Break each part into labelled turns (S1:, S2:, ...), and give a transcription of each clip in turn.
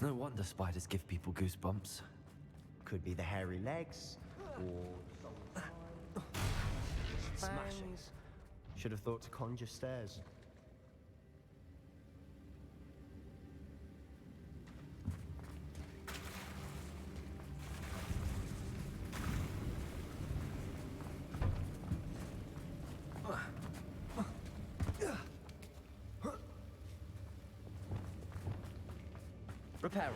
S1: It's no wonder spiders give people goosebumps.
S2: Could be the hairy legs, or
S1: Smashing.
S2: should have thought to conjure stairs.
S1: Repair.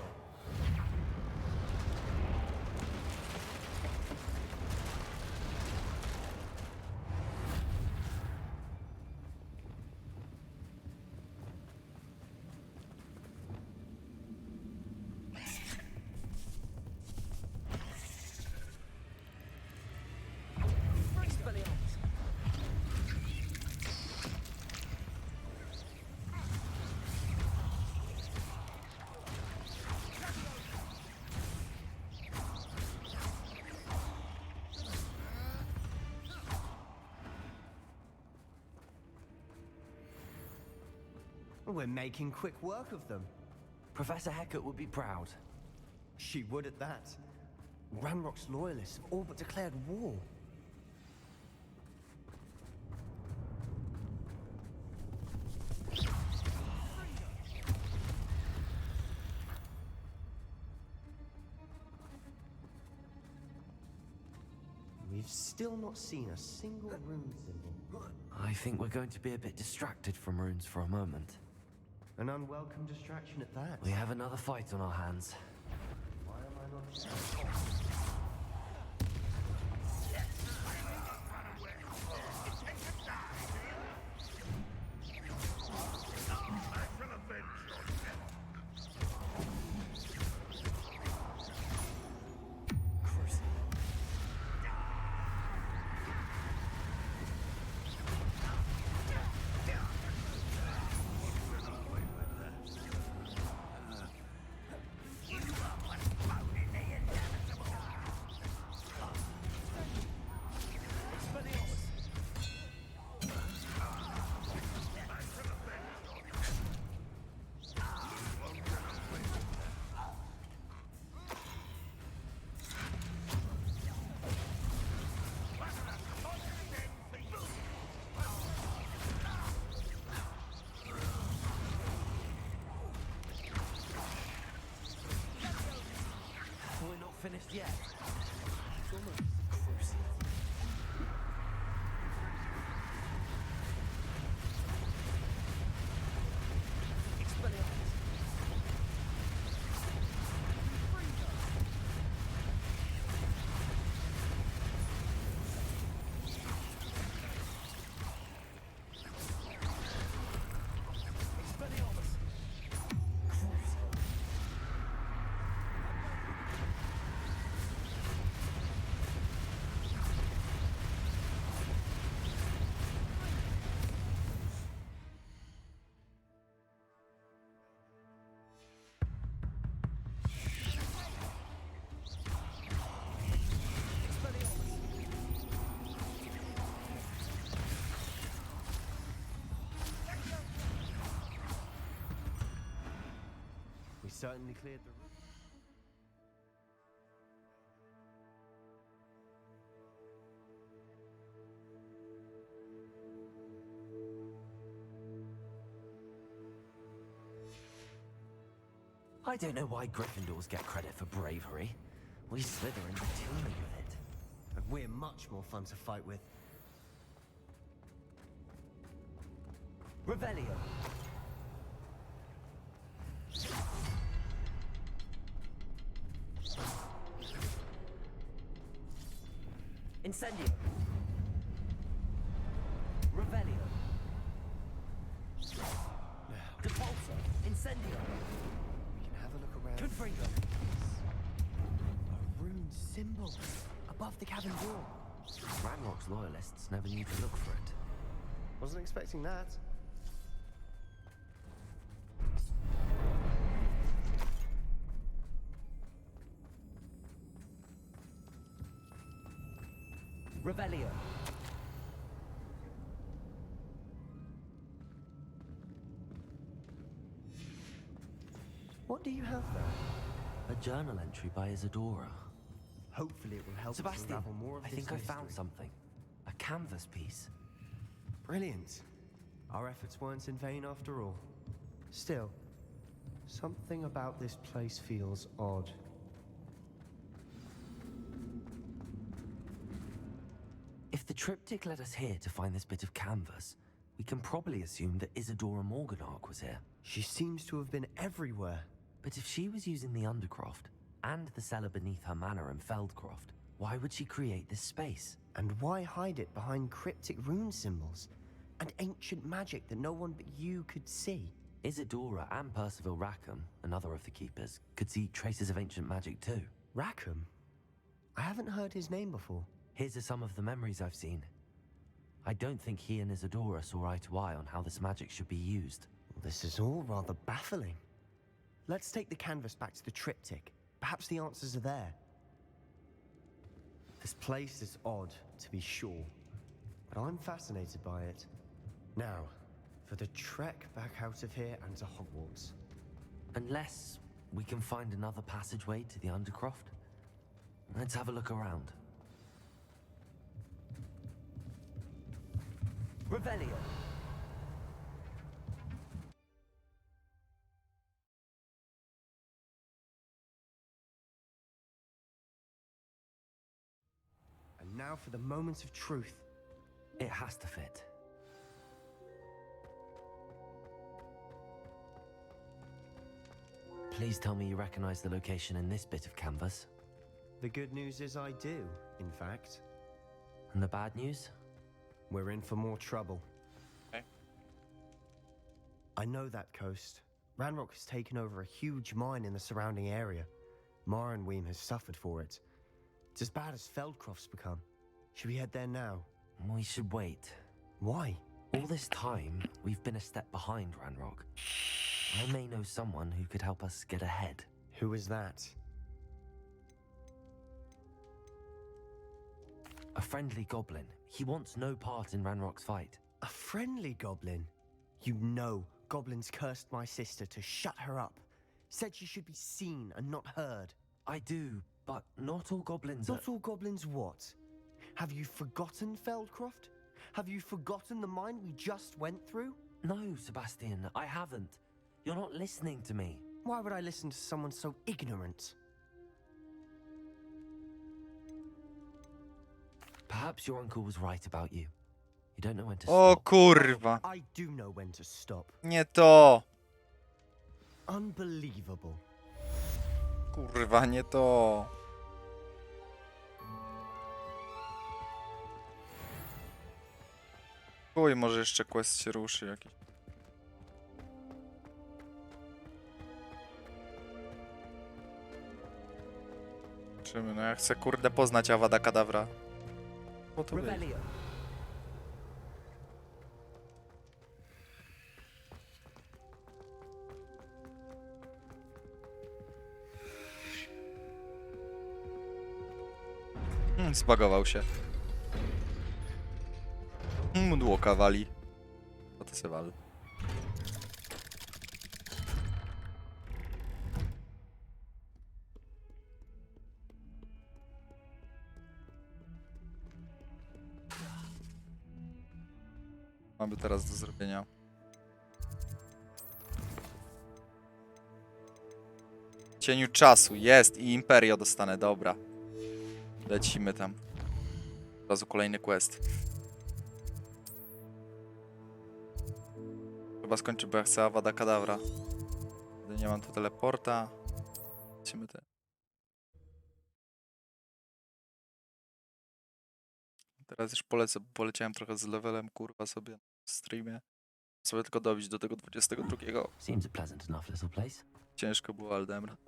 S2: We're making quick work of them.
S1: Professor Hecat would be proud.
S2: She would at that. Ranrock's loyalists have all but declared war. We've still not seen a single rune symbol.
S1: I think we're going to be a bit distracted from runes for a moment.
S2: An unwelcome distraction at that.
S1: We have another fight on our hands.
S2: Why am I not...
S1: We're not finished yet.
S2: We certainly cleared the room.
S1: I don't know why Gryffindors get credit for bravery. We Slytherin routinely with it.
S2: And we're much more fun to fight with.
S1: Revelio. Incendio. Revelio. Depulso. Incendio.
S2: We can have a look around.
S1: Confringo.
S2: A rune symbol above the cabin door.
S1: Ranrock's loyalists never knew to look for it.
S2: Wasn't expecting that.
S1: Revelio.
S2: What do you have there?
S1: A journal entry by Isadora.
S2: Hopefully it will help us
S1: Sebastian,
S2: unravel more of
S1: I
S2: this
S1: think I found
S2: mystery.
S1: something. A canvas piece.
S2: Brilliant. Our efforts weren't in vain after all. Still, something about this place feels odd.
S1: If the triptych led us here to find this bit of canvas, we can probably assume that Isadora Morganark was here.
S2: She seems to have been everywhere.
S1: But if she was using the Undercroft and the cellar beneath her manor in Feldcroft, why would she create this space?
S2: And why hide it behind cryptic rune symbols and ancient magic that no one but you could see?
S1: Isadora and Percival Rackham, another of the keepers, could see traces of ancient magic too.
S2: Rackham? I haven't heard his name before.
S1: His are some of the memories I've seen. I don't think he and Isadora saw eye to eye on how this magic should be used.
S2: This is all rather baffling. Let's take the canvas back to the triptych. Perhaps the answers are there. This place is odd, to be sure, but I'm fascinated by it. Now, for the trek back out of here and to Hogwarts.
S1: Unless we can find another passageway to the Undercroft. Let's have a look around. Revelio!
S2: And now for the moment of truth.
S1: It has to fit. Please tell me you recognize the location in this bit of canvas.
S2: The good news is I do, in fact.
S1: And the bad news?
S2: We're in for more trouble.
S3: Okay.
S2: I know that coast. Ranrock has taken over a huge mine in the surrounding area. Marrenweem has suffered for it. It's as bad as Feldcroft's become. Should we head there now?
S1: We should wait.
S2: Why?
S1: All this time, we've been a step behind Ranrock. I may know someone who could help us get ahead.
S2: Who is that?
S1: A friendly goblin. He wants no part in Ranrock's fight.
S2: A friendly goblin? You know goblins cursed my sister to shut her up. Said she should be seen and not heard.
S1: I do, but not all goblins
S2: Not all goblins what? Have you forgotten Feldcroft? Have you forgotten the mine we just went through?
S1: No, Sebastian, I haven't. You're not listening to me.
S2: Why would I listen to someone so ignorant?
S1: Perhaps your uncle was right about you. You don't know when to
S3: O
S1: stop.
S3: kurwa.
S2: I do know when to stop.
S3: Nie to.
S2: Unbelievable.
S3: Kurwa, nie to. Uj, może jeszcze quest się ruszy jakiś. Zobaczymy, no ja chcę kurde poznać Avada Kedavra. Po to wie.
S1: Revelio.
S3: Zbagował się. Mdło kawali. No to se wal. Mamy teraz do zrobienia. W cieniu czasu jest i Imperio dostanę, dobra. Lecimy tam. Od razu kolejny quest. Chyba skończę, bo ja chcę Avada Kedavra. Gdy nie mam tu teleporta. Lecimy te. Teraz już polecę, bo poleciałem trochę z levelem, kurwa, sobie na streamie. Sobie tylko dobić do tego 22.
S1: Seems a pleasant enough little place.
S3: Ciężko było, ale dałem radę.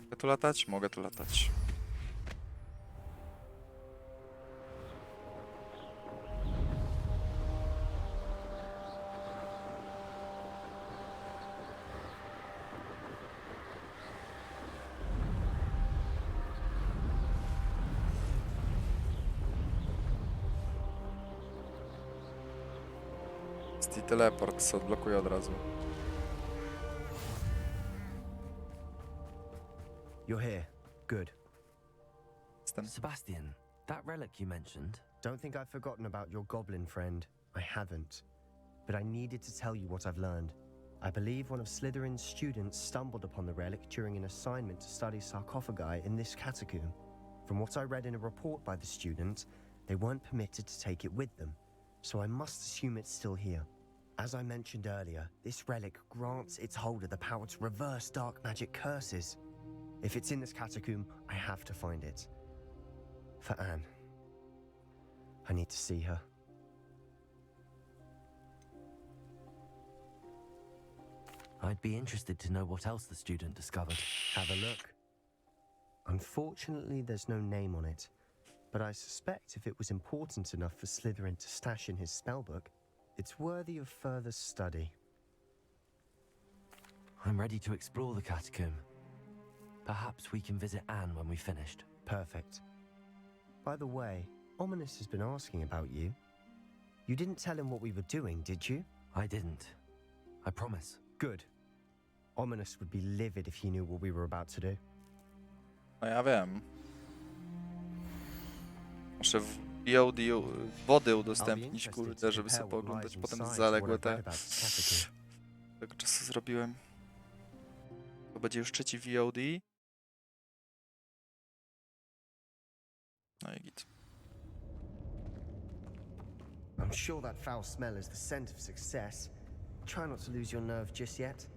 S3: Mogę tu latać? Mogę tu latać. Jest i teleport, co odblokuje od razu.
S2: You're here. Good.
S3: Jestem.
S1: Sebastian, that relic you mentioned.
S2: Don't think I've forgotten about your goblin friend. I haven't. But I needed to tell you what I've learned. I believe one of Slytherin's students stumbled upon the relic during an assignment to study sarcophagi in this catacomb. From what I read in a report by the student, they weren't permitted to take it with them, so I must assume it's still here. As I mentioned earlier, this relic grants its holder the power to reverse dark magic curses. If it's in this catacomb, I have to find it. For Anne. I need to see her.
S1: I'd be interested to know what else the student discovered.
S2: Have a look. Unfortunately, there's no name on it, but I suspect if it was important enough for Slytherin to stash in his spellbook, it's worthy of further study.
S1: I'm ready to explore the catacomb. Perhaps we can visit Anne when we've finished.
S2: Perfect. By the way, Ominous has been asking about you. You didn't tell him what we were doing, did you?
S1: I didn't. I promise.
S2: Good. Ominous would be livid if he knew what we were about to do.
S3: No ja wiem. Muszę w VOD wody udostępnić, kurde, żeby sobie pooglądać potem zaległe te... Tego czasu zrobiłem. To będzie już trzeci VOD. No i git.
S2: I'm sure that foul smell is the scent of success. Try not to lose your nerve just yet.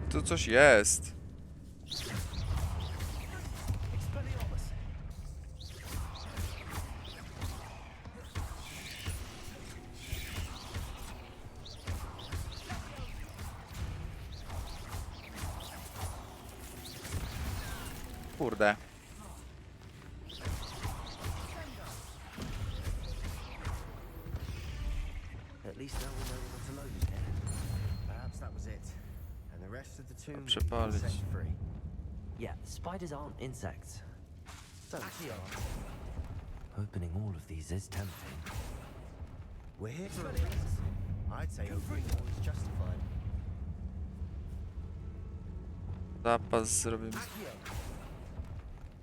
S3: Tu coś jest. Kurde.
S2: At least now we know what to load in here. Perhaps that was it. And the rest of the tomb is
S3: Przepalić.
S2: insect-free.
S1: Yeah, spiders aren't insects.
S2: Don't start.
S1: Opening all of these is tempting.
S2: We're here for a reason. I'd say opening all is justified.
S3: Zapas zrobimy.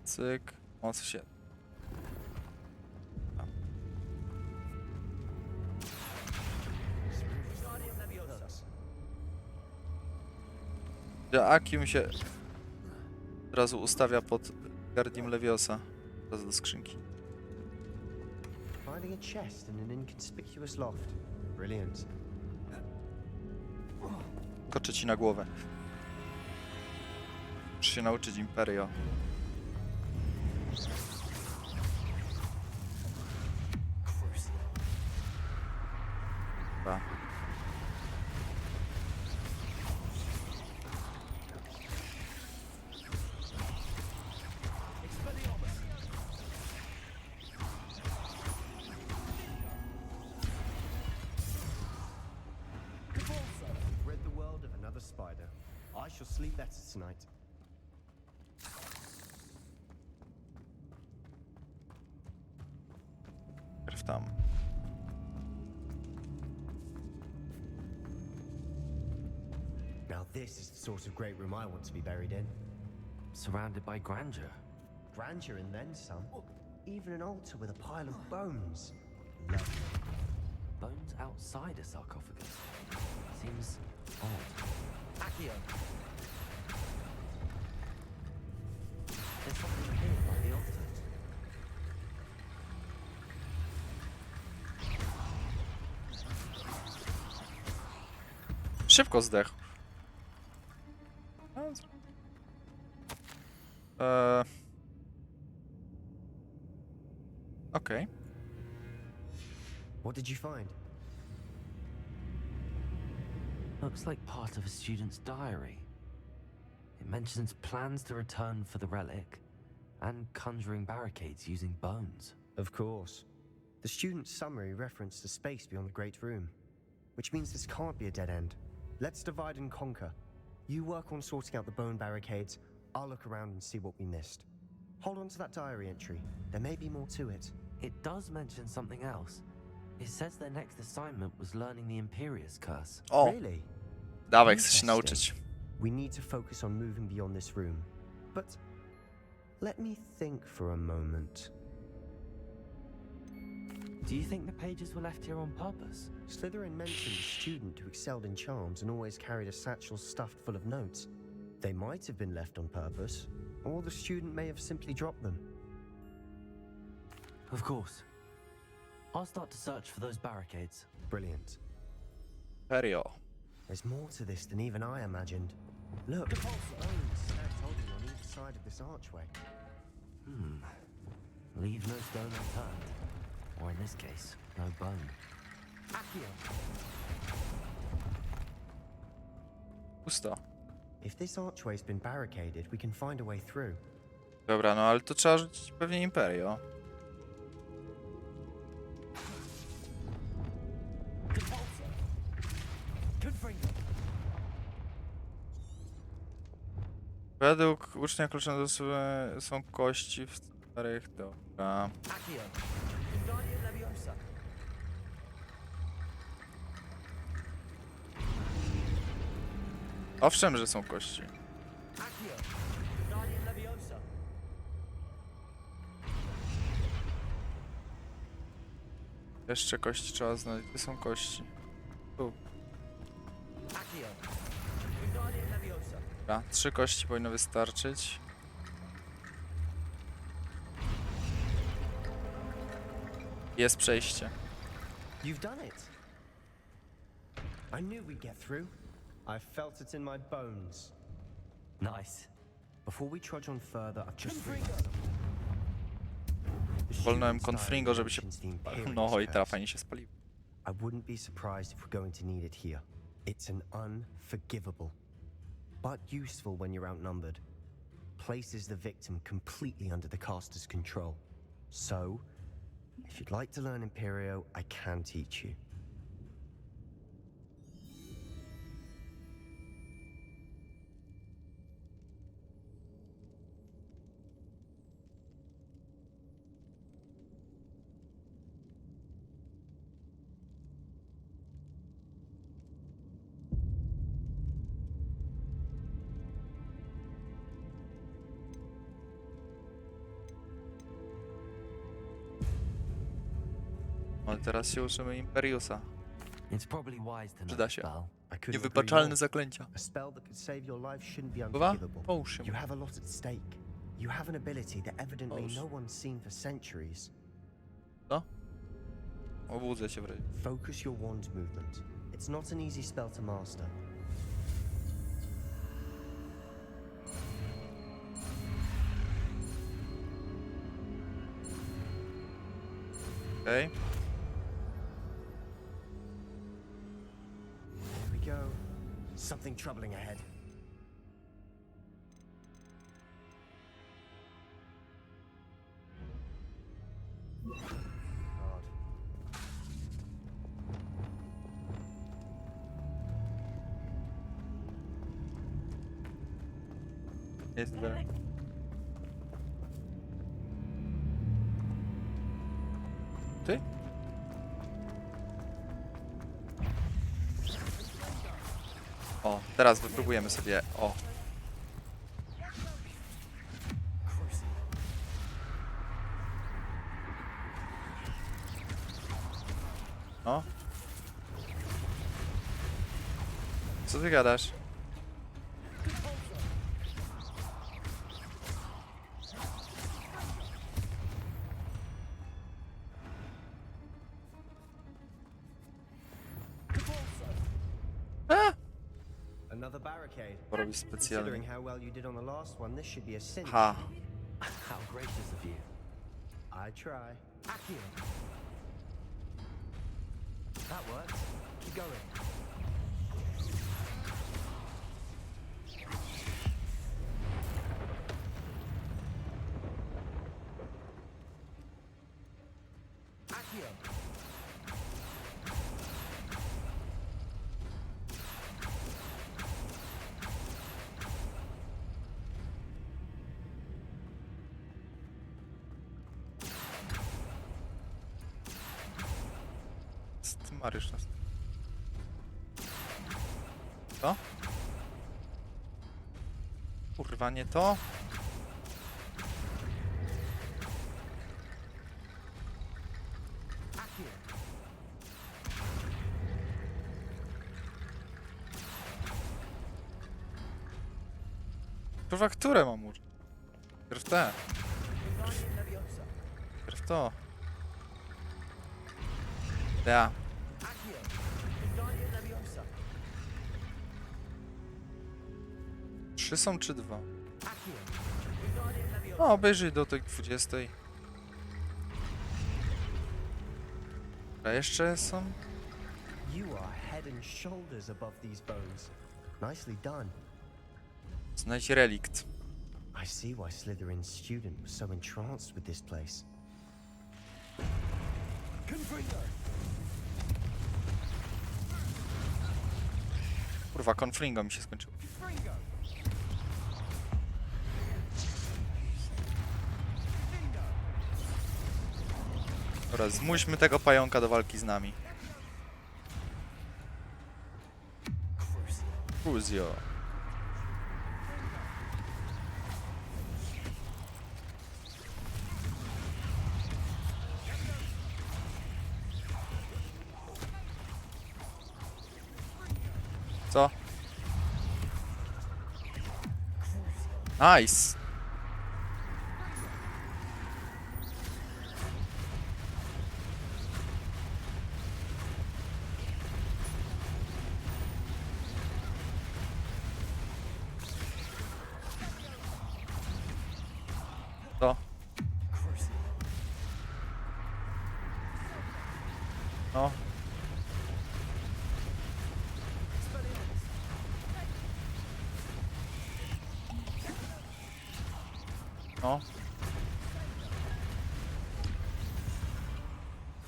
S3: Cyk. O co się... Akium się od razu ustawia pod Guardium Leviosa. Teraz do skrzynki.
S2: Finding a chest in an inconspicuous loft. Brilliant.
S3: Koczy ci na głowę. Muszę się nauczyć Imperio. Dobra.
S2: Rid the world of another spider. I shall sleep better tonight.
S3: Pierw tam.
S2: Now this is the sort of great room I want to be buried in.
S1: Surrounded by grandeur.
S2: Grandeur and then some. Even an altar with a pile of bones. Lovely.
S1: Bones outside a sarcophagus. Seems odd. Accio! There's something here by the altar.
S3: Szybko zdechł. Okej.
S2: What did you find?
S1: Looks like part of a student's diary. It mentions plans to return for the relic and conjuring barricades using bones.
S2: Of course. The student's summary referenced a space beyond the Great Room, which means this can't be a dead end. Let's divide and conquer. You work on sorting out the bone barricades. I'll look around and see what we missed. Hold on to that diary entry. There may be more to it.
S1: It does mention something else. It says their next assignment was learning the Imperius curse.
S3: O,
S2: Really?
S3: dawaj, chcę się nauczyć.
S2: We need to focus on moving beyond this room. But let me think for a moment.
S1: Do you think the pages were left here on purpose?
S2: Slytherin mentioned a student who excelled in charms and always carried a satchel stuffed full of notes. They might have been left on purpose, or the student may have simply dropped them.
S1: Of course. I'll start to search for those barricades.
S2: Brilliant.
S3: Serio.
S2: There's more to this than even I imagined. Look, bones stacked oddly on each side of this archway.
S1: Leave no stone unturned. Or in this case, no bone. Accio!
S3: Pusto.
S2: If this archway's been barricaded, we can find a way through.
S3: Dobra, no ale to trzeba rzucić pewnie Imperio. Według ucznia kluczem do są kości w starych, dobra. Owszem, że są kości. Jeszcze kości trzeba znaleźć. Gdzie są kości? Tu. Dobra, 3 kości powinno wystarczyć. Jest przejście.
S2: You've done it. I knew we'd get through. I felt it in my bones.
S1: Nice.
S2: Before we trudge on further, I've just realized.
S3: Wolnąłem Confringo, żeby się... No i teraz fajnie się spaliło.
S2: I wouldn't be surprised if we're going to need it here. It's an unforgivable, but useful when you're outnumbered. Places the victim completely under the caster's control. So, if you'd like to learn Imperio, I can teach you.
S3: Ale teraz się uczymy Imperiusa.
S1: It's probably wise to know
S3: Przyda
S1: the
S3: się.
S1: spell.
S2: I couldn't agree
S3: Niewybaczalne
S2: more.
S3: zaklęcia.
S2: A spell that could save your life shouldn't be
S3: Bywa?
S2: unforgivable.
S3: Połóż się.
S2: You have a lot at stake. You have an ability that evidently
S3: Połóż.
S2: no one's seen for centuries.
S3: Co? Obudzę się wreszcie.
S2: Focus your wand movement. It's not an easy spell to master.
S3: Okej.
S2: Here we go. Something troubling ahead. God.
S3: Jest dalej. Ty? O, teraz wypróbujemy sobie. O. O. Co ty gadasz?
S2: Another barricade.
S3: Porobi specjalnie.
S2: Considering how well you did on the last one, this should be a cinch.
S3: Ha.
S1: How gracious of you.
S2: I try.
S1: Accio! That worked. Keep going. Accio!
S3: Mariusz nas. Co? Kurwa, nie to. Kurwa, które mam użyć? Pierw te. Pierw to. Ja. Trzy są czy dwa? No, obejrzyj do tej 20. A jeszcze są?
S2: You are head and shoulders above these bones. Nicely done.
S3: Znajdź relikt.
S2: I see why Slytherin's student was so entranced with this place.
S3: Kurwa, konfringo mi się skończyło. Dobra, zmuśmy tego pająka do walki z nami. Fuzjo. Co? Nice. Co? No. No.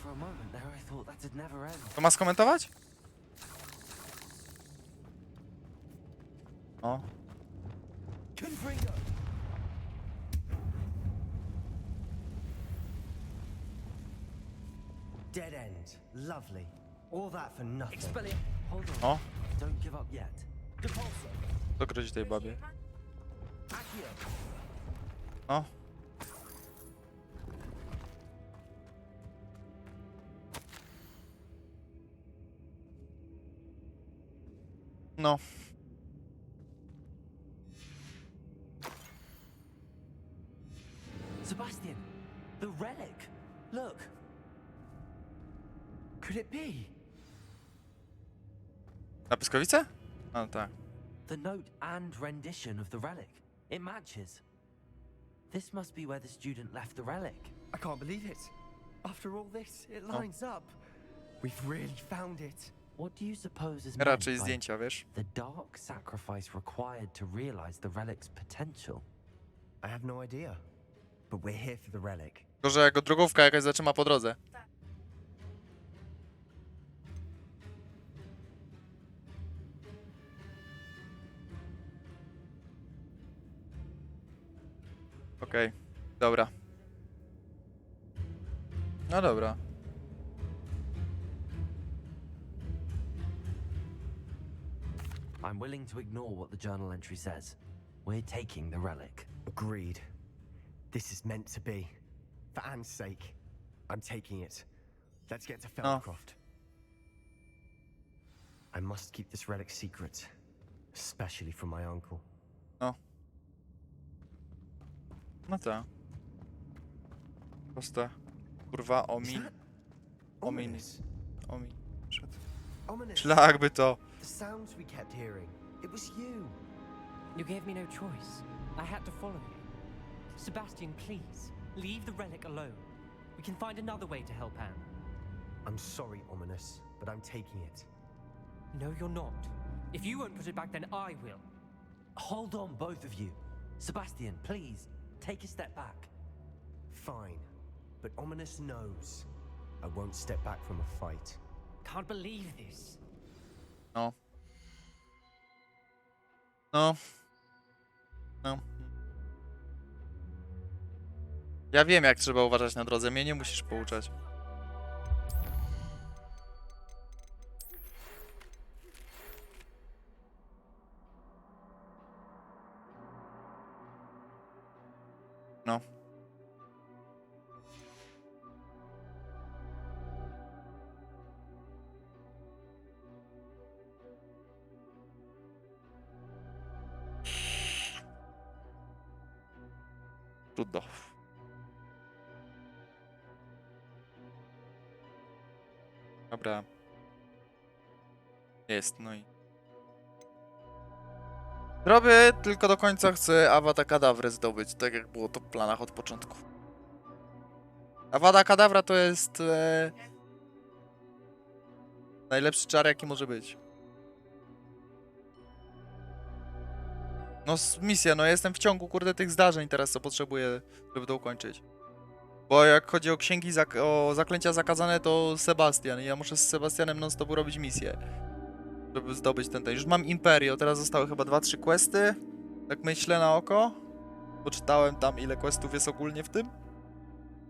S1: For a moment there, I thought that'd never end.
S3: To ma skomentować? O.
S2: Dead end. Lovely. All that for nothing.
S1: Hold on.
S3: O.
S1: Don't give up yet.
S3: Co grozi tej babie? O. No.
S1: Sebastian, the relic. Look. Could it be?
S3: Na pyskowice? No tak.
S1: The note and rendition of the relic. It matches. This must be where the student left the relic.
S2: I can't believe it. After all this, it lines up. We've really found it.
S1: What do you suppose is meant
S3: Raczej
S1: by
S3: zdjęcia, wiesz?
S1: the dark sacrifice required to realize the relic's potential?
S2: I have no idea. But we're here for the relic.
S3: Tylko, że go drogówka jakaś zatrzyma po drodze. Okej, dobra. No dobra.
S1: I'm willing to ignore what the journal entry says. We're taking the relic.
S2: Agreed. This is meant to be. For Anne's sake, I'm taking it. Let's get to Feldcroft. I must keep this relic secret, especially from my uncle.
S3: No. No tak. Proste. Kurwa, omin. Omin.
S2: Ominous.
S3: Omin. Przed.
S2: Ominous.
S3: Szlak by to.
S2: The sounds we kept hearing. It was you.
S4: You gave me no choice. I had to follow you. Sebastian, please, leave the relic alone. We can find another way to help Anne.
S2: I'm sorry, Ominous, but I'm taking it.
S4: No, you're not. If you won't put it back, then I will.
S1: Hold on, both of you. Sebastian, please, take a step back.
S2: Fine, but Ominous knows I won't step back from a fight.
S4: Can't believe this.
S3: No. No. No. Ja wiem, jak trzeba uważać na drodze. Mnie nie musisz pouczać. No. Trudno. Dobra. Jest, no i... Robię, tylko do końca chcę Avada Kedavry zdobyć, tak jak było to w planach od początku. Avada Kedavra to jest... najlepszy czar, jaki może być. No misja, no jestem w ciągu, kurde, tych zdarzeń teraz, co potrzebuję, żeby to ukończyć. Bo jak chodzi o księgi, o zaklęcia zakazane, to Sebastian. I ja muszę z Sebastianem non-stop robić misję, żeby zdobyć ten. Już mam Imperio, teraz zostały chyba 2-3 questy. Tak myślę na oko. Poczytałem tam, ile questów jest ogólnie w tym.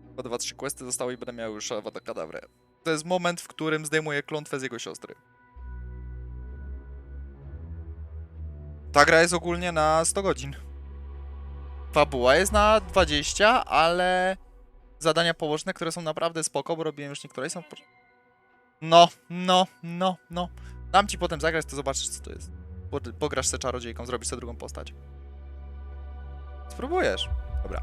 S3: Chyba 2-3 questy zostały i będę miał już Avada Kedavrę. To jest moment, w którym zdejmuję klątwę z jego siostry. Ta gra jest ogólnie na 100 godzin. Fabuła jest na 20, ale zadania poboczne, które są naprawdę spoko, bo robiłem już niektóre są... No. Dam ci potem zagrać, to zobaczysz, co to jest. Pograsz se czarodziejką, zrobisz sobie drugą postać. Spróbujesz. Dobra.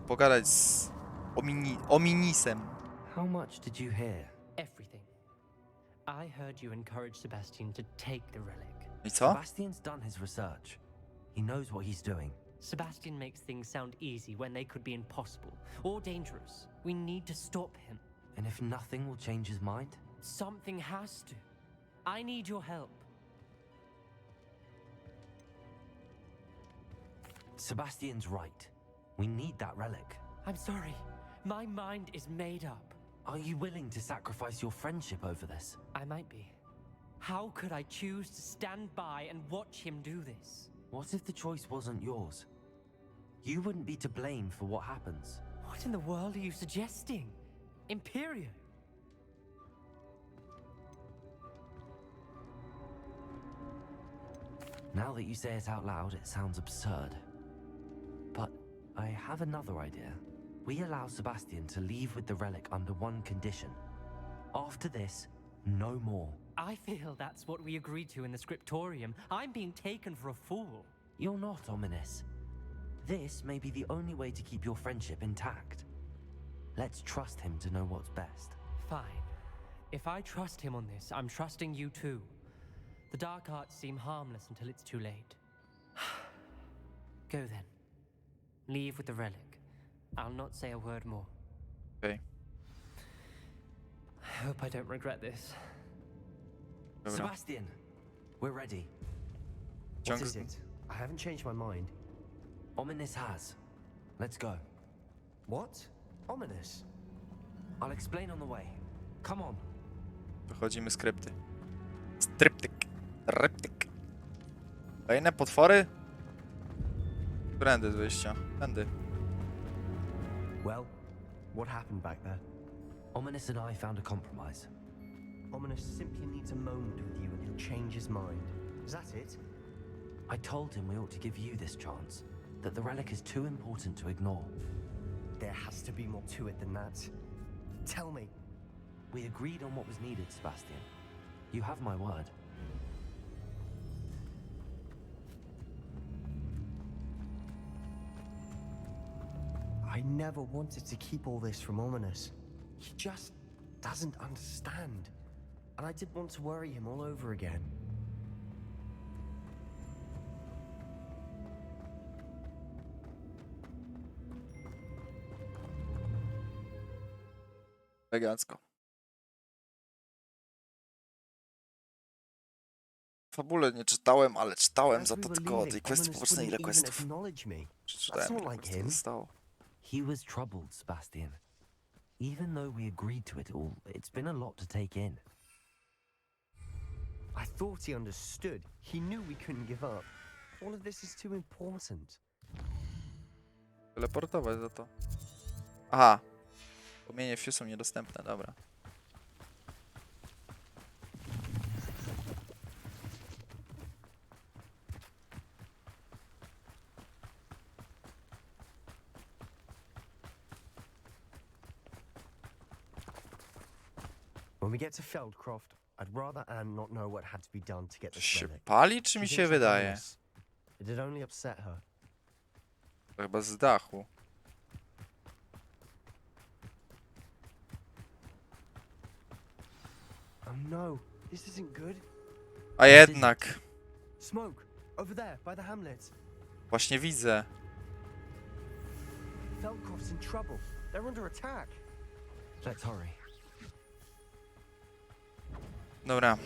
S3: Pogadać z Ominisem.
S1: How much did you hear?
S4: Everything. I heard you encourage Sebastian to take the relic.
S3: I co?
S1: Sebastian's done his research. He knows what he's doing.
S4: Sebastian makes things sound easy when they could be impossible or dangerous. We need to stop him.
S1: And if nothing will change his mind?
S4: Something has to. I need your help.
S1: Sebastian's right. We need that relic.
S4: I'm sorry. My mind is made up.
S1: Are you willing to sacrifice your friendship over this?
S4: I might be. How could I choose to stand by and watch him do this?
S1: What if the choice wasn't yours? You wouldn't be to blame for what happens.
S4: What in the world are you suggesting? Imperio?
S1: Now that you say it out loud, it sounds absurd. But I have another idea. We allow Sebastian to leave with the relic under one condition. After this, no more.
S4: I feel that's what we agreed to in the scriptorium. I'm being taken for a fool.
S1: You're not ominous. This may be the only way to keep your friendship intact. Let's trust him to know what's best.
S4: Fine. If I trust him on this, I'm trusting you too. The dark arts seem harmless until it's too late. Go then. Leave with the relic. I'll not say a word more.
S3: Okay.
S4: I hope I don't regret this.
S3: Dobra.
S1: Sebastian, we're ready.
S2: What is it? I haven't changed my mind.
S1: Ominous has. Let's go.
S2: What? Ominous?
S1: I'll explain on the way. Come on.
S3: Wychodzimy skrypty. Stryptyk. Reptyk. Kolejne potwory? Którędy z wyjścia? Tędy.
S2: Well, what happened back there?
S1: Ominous and I found a compromise.
S2: Ominous simply needs a moment with you and he'll change his mind. Is that it?
S1: I told him we ought to give you this chance, that the relic is too important to ignore.
S2: There has to be more to it than that. Tell me.
S1: We agreed on what was needed, Sebastian. You have my word.
S2: I never wanted to keep all this from Ominous. He just doesn't understand. And I didn't want to worry him all over again.
S3: Elegancko. Fabule nie czytałem, ale czytałem za to tylko o tej kwestii pobocznej, ile questów. Przeczytałem, ile questów zostało.
S1: He was troubled, Sebastian. Even though we agreed to it all, it's been a lot to take in.
S2: I thought he understood. He knew we couldn't give up. All of this is too important.
S3: Teleportować za to. Aha. Płomienie Fiu są niedostępne, dobra.
S2: When we get to Feldcroft, I'd rather Anne not know what had to be done to get
S3: Coś
S2: this
S3: się
S2: relic.
S3: pali, czy
S2: She
S3: mi
S2: thinks
S3: się
S2: I've done
S3: wydaje?
S2: this. It'd only upset her.
S3: To chyba z dachu.
S2: Oh no, this isn't good.
S3: A jednak.
S2: Smoke, over there, by the hamlet.
S3: Właśnie widzę.
S2: Feldcroft's in trouble. They're under attack.
S1: Let's hurry.
S3: Dobra.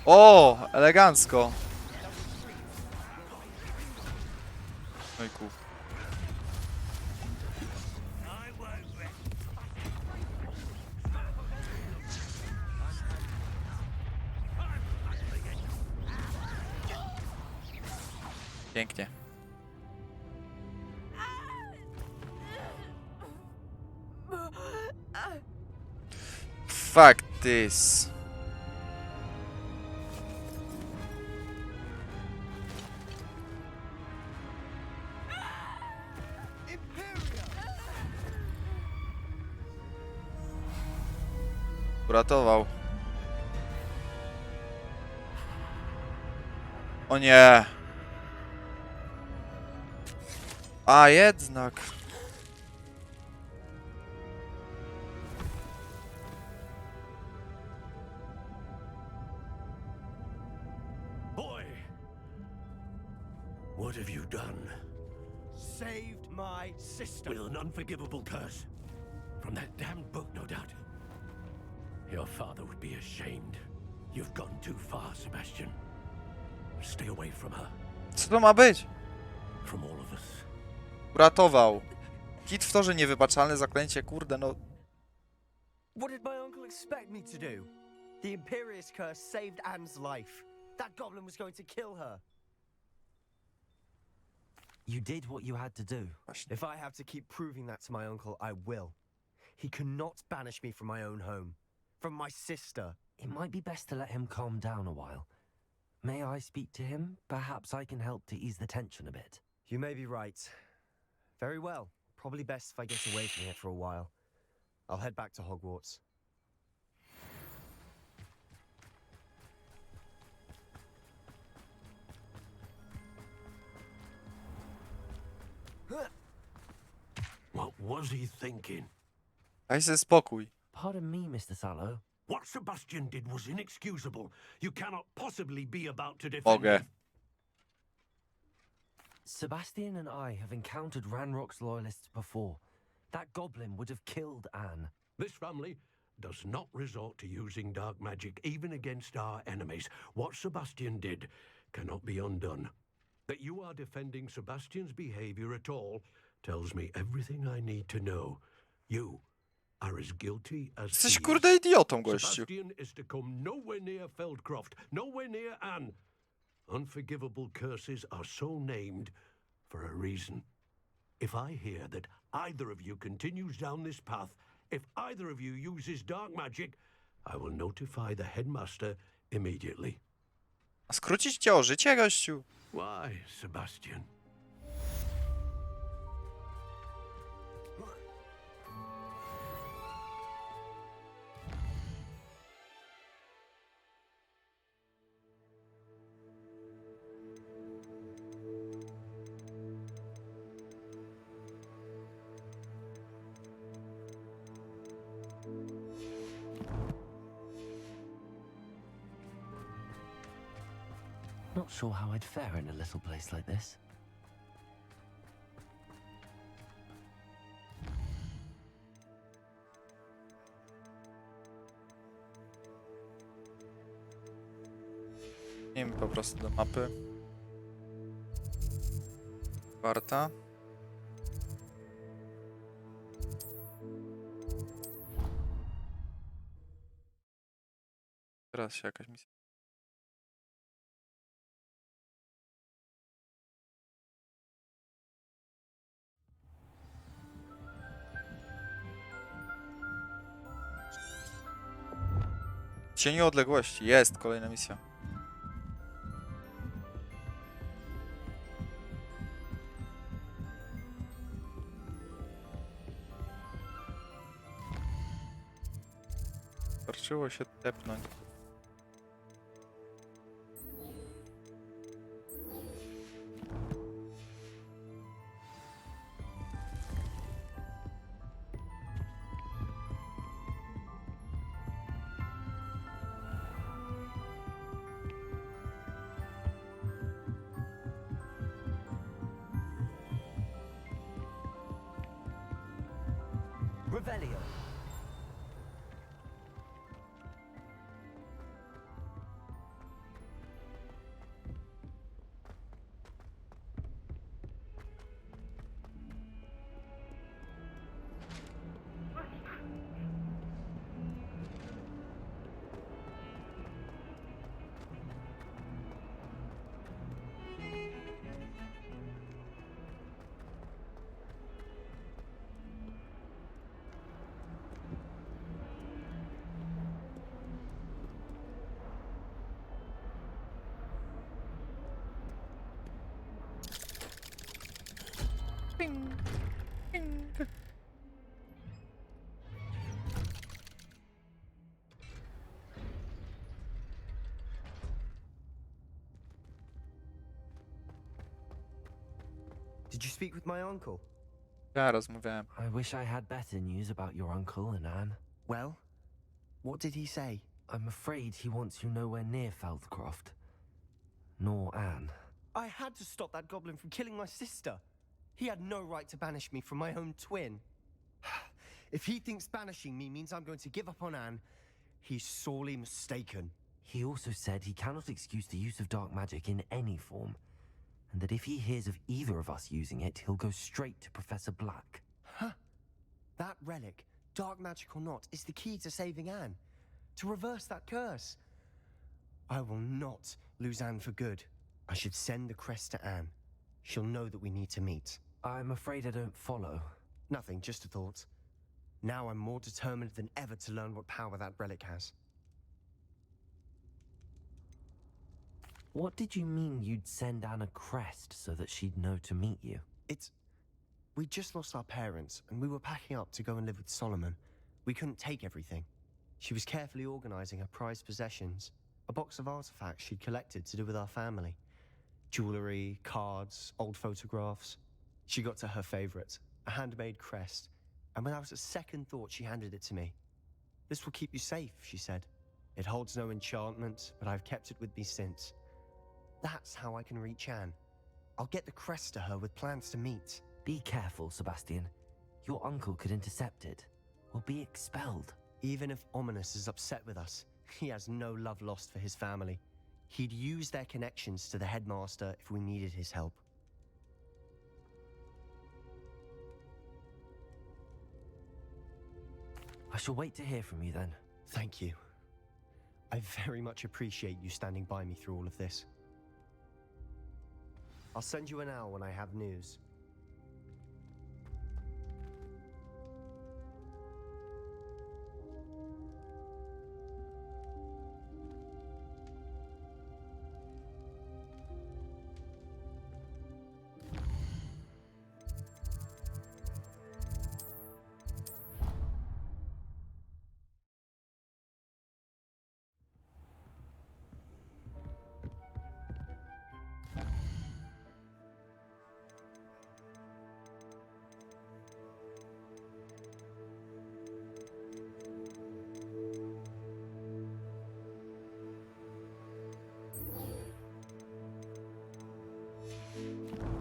S3: O, elegancko. Ojku. Pięknie. Fuck this. Uratował. O nie. A jednak.
S5: Boy! What have you done?
S2: Saved my sister.
S5: With an unforgivable curse. From that damned book, no doubt. Your father would be ashamed. You've gone too far, Sebastian. Stay away from her.
S3: Co to ma być?
S5: From all of us.
S3: Uratował. Hit w torze niewybaczalne zaklęcie, kurde no.
S2: What did my uncle expect me to do? The Imperious curse saved Anne's life. That goblin was going to kill her.
S1: You did what you had to do.
S2: If I have to keep proving that to my uncle, I will. He cannot banish me from my own home. From my sister.
S1: It might be best to let him calm down a while. May I speak to him? Perhaps I can help to ease the tension a bit.
S2: You may be right. Very well. Probably best if I get away from here for a while. I'll head back to Hogwarts.
S5: What was he thinking?
S3: Daj sobie spokój.
S1: Pardon me, Mr. Sallow.
S5: What Sebastian did was inexcusable. You cannot possibly be about to defend
S3: Mogę.
S5: him.
S1: Sebastian and I have encountered Ranrock's loyalists before. That goblin would have killed Anne.
S5: This family does not resort to using dark magic even against our enemies. What Sebastian did cannot be undone. That you are defending Sebastian's behavior at all tells me everything I need to know. You are as guilty as
S3: Jesteś
S5: he is.
S3: kurde idiotą, gościu.
S5: Sebastian is to come nowhere near Feldcroft, nowhere near Anne. Unforgivable curses are so named for a reason. If I hear that either of you continues down this path, if either of you uses dark magic, I will notify the headmaster immediately.
S3: A skrócić cię o życie, gościu?
S5: Why, Sebastian?
S1: not sure how I'd fare in a little place like this.
S3: Idźmy po prostu do mapy. Warta. Teraz się jakaś misja. W cieniu odległości. Jest kolejna misja. Wystarczyło się tepnąć.
S1: Revelio.
S3: Ping. Ping.
S2: Did you speak with my uncle?
S3: Ja rozmawiałem.
S1: I wish I had better news about your uncle and Anne.
S2: Well, what did he say?
S1: I'm afraid he wants you nowhere near Feldcroft. Nor Anne.
S2: I had to stop that goblin from killing my sister. He had no right to banish me from my own twin. If he thinks banishing me means I'm going to give up on Anne, he's sorely mistaken.
S1: He also said he cannot excuse the use of dark magic in any form, and that if he hears of either of us using it, he'll go straight to Professor Black.
S2: Huh? That relic, dark magic or not, is the key to saving Anne. To reverse that curse. I will not lose Anne for good. I should send the crest to Anne. She'll know that we need to meet.
S1: I'm afraid I don't follow.
S2: Nothing, just a thought. Now I'm more determined than ever to learn what power that relic has.
S1: What did you mean you'd send Anne a crest so that she'd know to meet you?
S2: We just lost our parents, and we were packing up to go and live with Solomon. We couldn't take everything. She was carefully organizing her prized possessions, a box of artifacts she'd collected to do with our family. Jewelry, cards, old photographs. She got to her favorite, a handmade crest, and without a second thought she handed it to me. This will keep you safe, she said. It holds no enchantment, but I've kept it with me since. That's how I can reach Anne. I'll get the crest to her with plans to meet.
S1: Be careful, Sebastian. Your uncle could intercept it, or be expelled.
S2: Even if Ominous is upset with us, he has no love lost for his family. He'd use their connections to the headmaster if we needed his help.
S1: I shall wait to hear from you then.
S2: Thank you. I very much appreciate you standing by me through all of this. I'll send you an owl when I have news.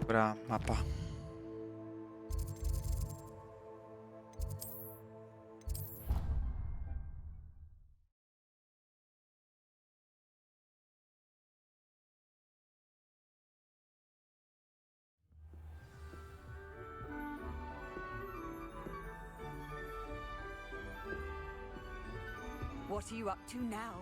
S3: Dobra, mapa.
S6: What are you up to now?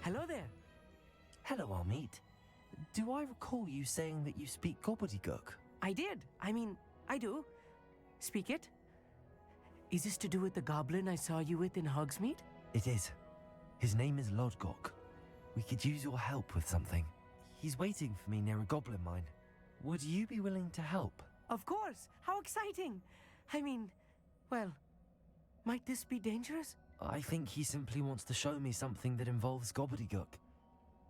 S4: Hello there.
S1: Hello, Amit. Do I recall you saying that you speak gobbledygook?
S4: I did. I mean, I do. Speak it. Is this to do with the goblin I saw you with in Hogsmeade?
S1: It is. His name is Lodgok. We could use your help with something. He's waiting for me near a goblin mine. Would you be willing to help?
S4: Of course. How exciting. I mean, well, might this be dangerous?
S1: I think he simply wants to show me something that involves gobbledygook.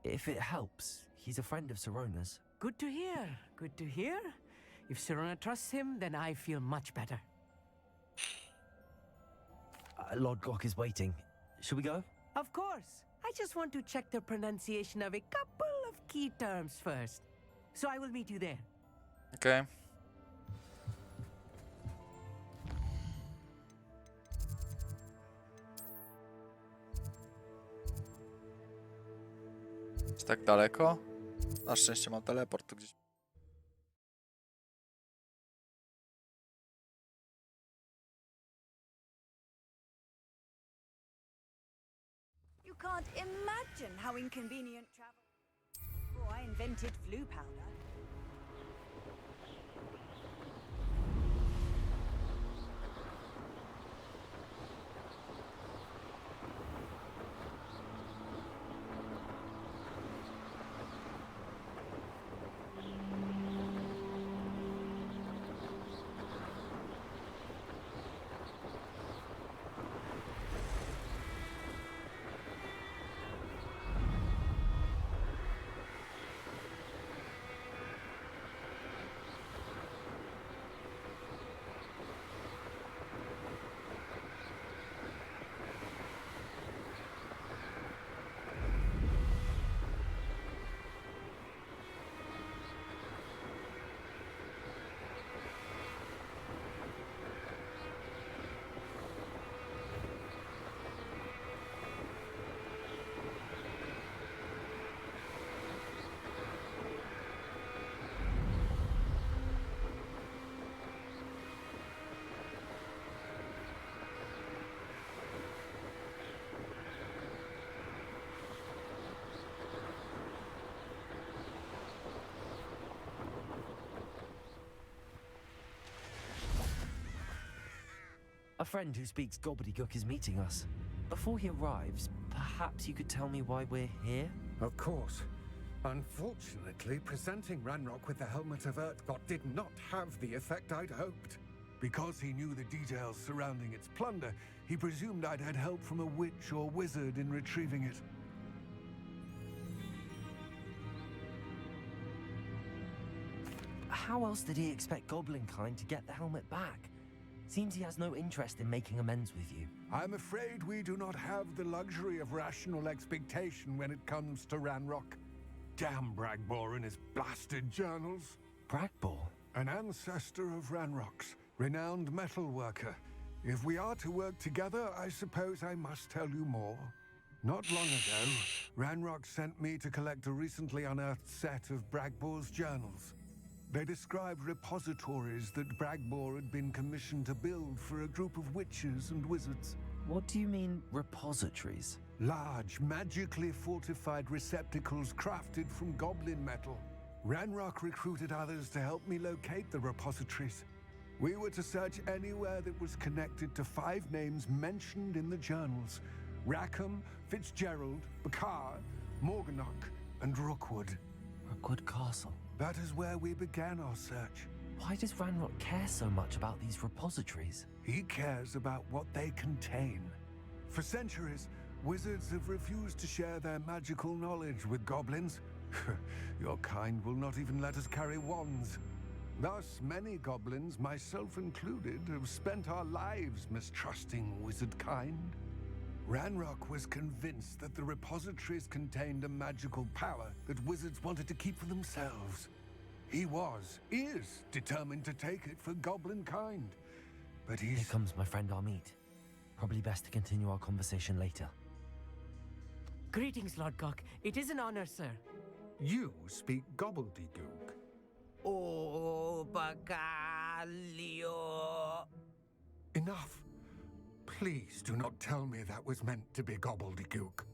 S1: If it helps, he's a friend of Sirona's.
S4: Good to hear. Good to hear. If Sirona trusts him, then I feel much better.
S1: Lodgok is waiting. Shall we go?
S4: Of course. I just want to check the pronunciation of a couple of key terms first. So I will meet you there.
S3: Okej. Czy tak daleko? Na szczęście mam teleport tu gdzieś.
S6: You can't imagine how inconvenient travel. Oh, I invented flu powder.
S1: A friend who speaks gobbledygook is meeting us. Before he arrives, perhaps you could tell me why we're here?
S7: Of course. Unfortunately, presenting Ranrock with the Helmet of Urtkot did not have the effect I'd hoped. Because he knew the details surrounding its plunder, he presumed I'd had help from a witch or wizard in retrieving it.
S1: How else did he expect Goblinkind to get the helmet back? Seems he has no interest in making amends with you.
S7: I'm afraid we do not have the luxury of rational expectation when it comes to Ranrock. Damn Bragbor and his blasted journals.
S1: Bragbor?
S7: An ancestor of Ranrock's, renowned metalworker. If we are to work together, I suppose I must tell you more. Not long ago, Ranrock sent me to collect a recently unearthed set of Bragbor's journals. They described repositories that Bragbor had been commissioned to build for a group of witches and wizards.
S1: What do you mean, repositories?
S7: Large, magically fortified receptacles crafted from goblin metal. Ranrock recruited others to help me locate the repositories. We were to search anywhere that was connected to 5 names mentioned in the journals: Rackham, Fitzgerald, Bakar, Morganach, and Rookwood.
S1: Rookwood Castle.
S7: That is where we began our search.
S1: Why does Ranrock care so much about these repositories?
S7: He cares about what they contain. For centuries, wizards have refused to share their magical knowledge with goblins. Your kind will not even let us carry wands. Thus, many goblins, myself included, have spent our lives mistrusting wizard kind. Ranrock was convinced that the repositories contained a magical power that wizards wanted to keep for themselves. He is determined to take it for goblin kind. But
S1: Here comes my friend Amit. Probably best to continue our conversation later.
S4: Greetings, Lord Cock. It is an honor, sir.
S7: You speak gobbledygook.
S8: Oh, Bacalio.
S7: Enough. Please do not tell me that was meant to be gobbledygook.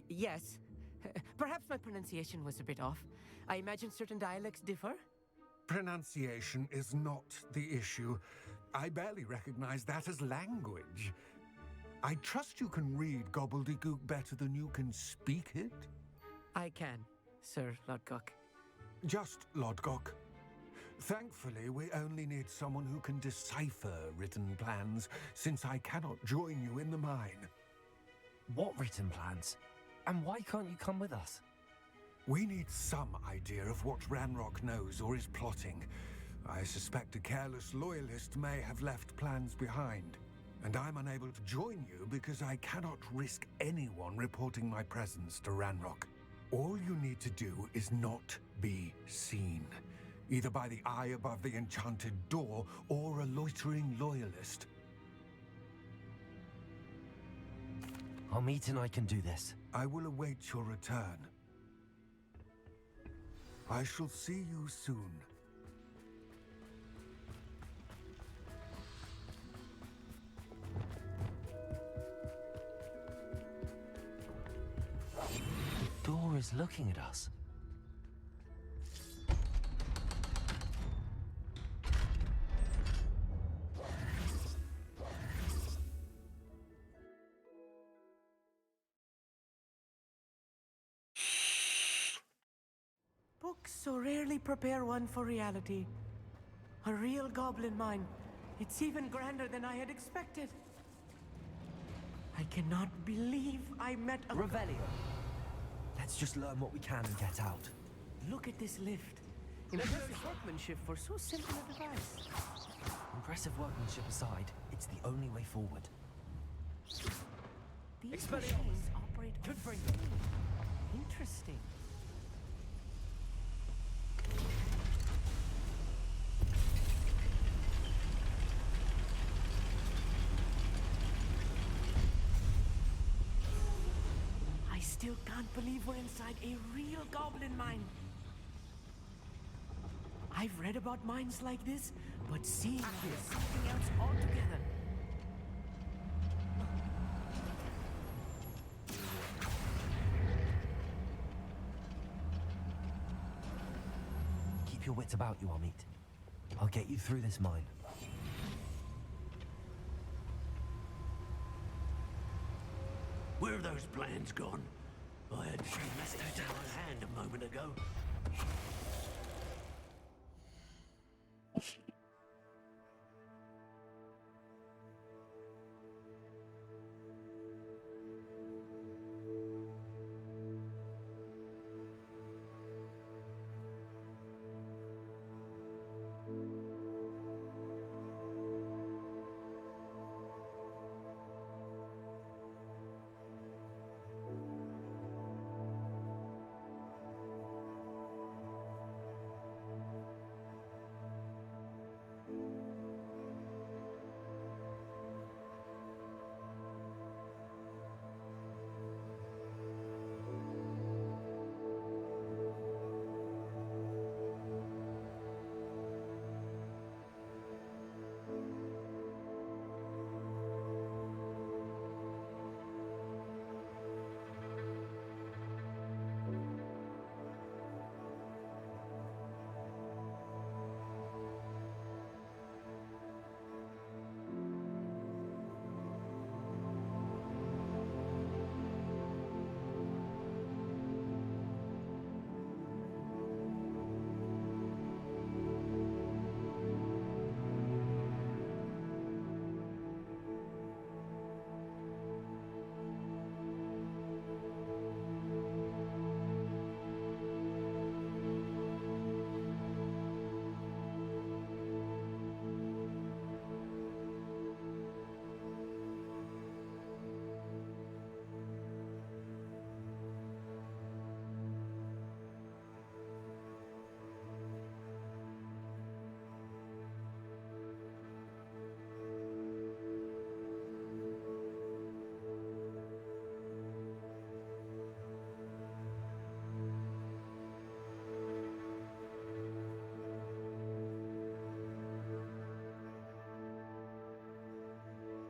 S4: Yes. Perhaps my pronunciation was a bit off. I imagine certain dialects differ.
S7: Pronunciation is not the issue. I barely recognize that as language. I trust you can read gobbledygook better than you can speak it?
S4: I can, Sir Lodgok.
S7: Just Lodgok. Thankfully, we only need someone who can decipher written plans, since I cannot join you in the mine.
S1: What written plans? And why can't you come with us?
S7: We need some idea of what Ranrock knows or is plotting. I suspect a careless loyalist may have left plans behind. And I'm unable to join you because I cannot risk anyone reporting my presence to Ranrock. All you need to do is not be seen, either by the eye above the enchanted door or a loitering loyalist.
S1: Amit and I can do this.
S7: I will await your return. I shall see you soon.
S1: The door is looking at us.
S4: Books so rarely prepare one for reality. A real goblin mine. It's even grander than I had expected. I cannot believe I met a...
S1: Revelio. Let's just learn what we can and get out.
S4: Look at this lift. Impressive workmanship for so simple a device.
S1: Impressive workmanship aside, it's the only way forward.
S4: These machines operate on steam. Interesting. I still can't believe we're inside a real goblin mine. I've read about mines like this, but seeing this is something else altogether.
S1: Keep your wits about you, Amit. I'll get you through this mine.
S5: Where have those plans gone? I had two messages in my hand a moment ago.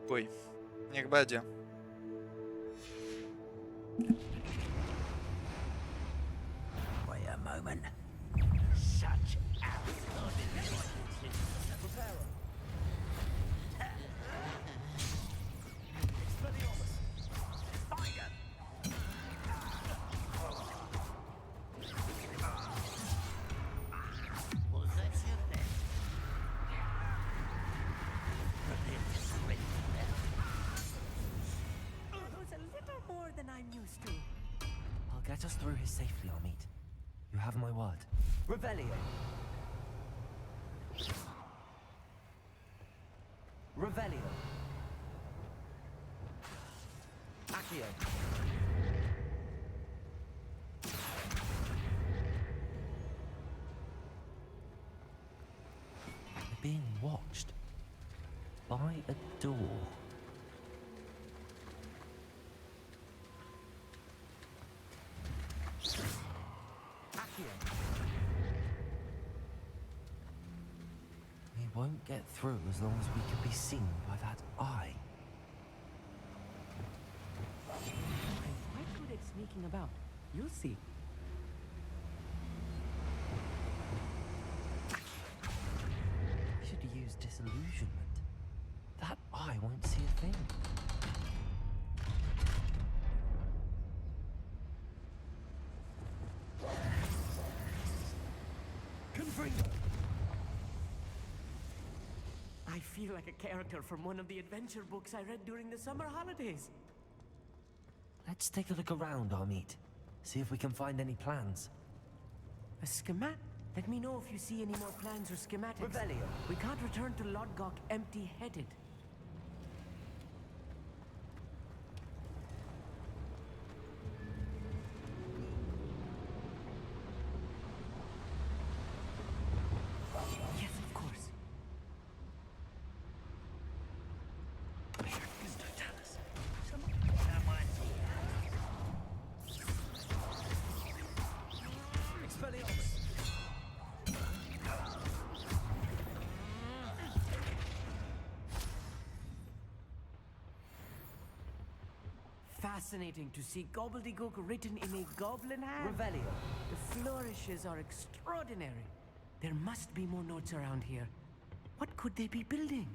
S3: Chuj. Niech będzie.
S8: Wait a moment. Such
S1: I'll get us through here safely, Amit. You have my word.
S8: Revelio. Revelio. Accio.
S1: We're being watched by a door. We won't get through as long as we can be seen by that eye.
S4: I'm quite good at sneaking about. You'll see.
S1: We should use disillusionment. That eye won't see a thing.
S4: I feel like a character from one of the adventure books I read during the summer holidays.
S1: Let's take a look around, Amit. See if we can find any plans.
S4: A schemat? Let me know if you see any more plans or schematics.
S8: Revelio.
S4: We can't return to Lodgok empty-headed. Yes, of course. Fascinating to see gobbledygook written in a goblin hand.
S8: Revelio.
S4: The flourishes are extraordinary. There must be more notes around here. What could they be building?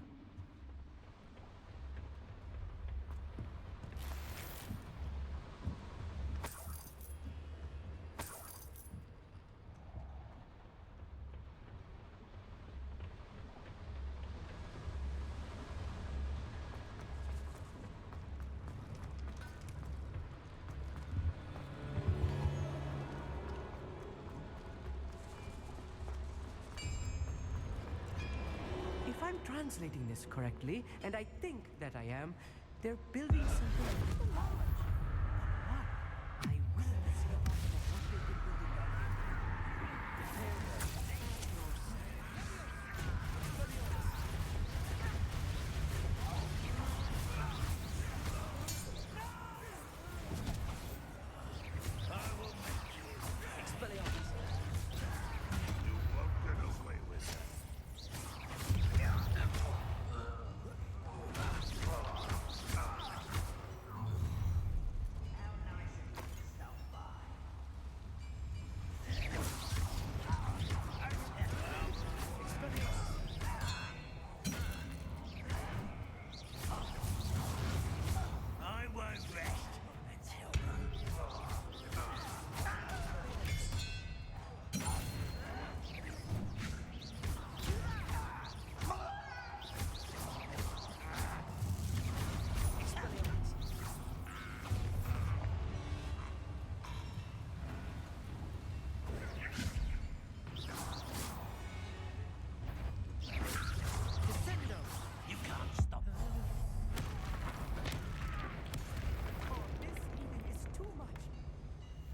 S4: If I'm translating this correctly, and I think that I am, they're building something a little large. But what? I will see a lot of what they've been building down here.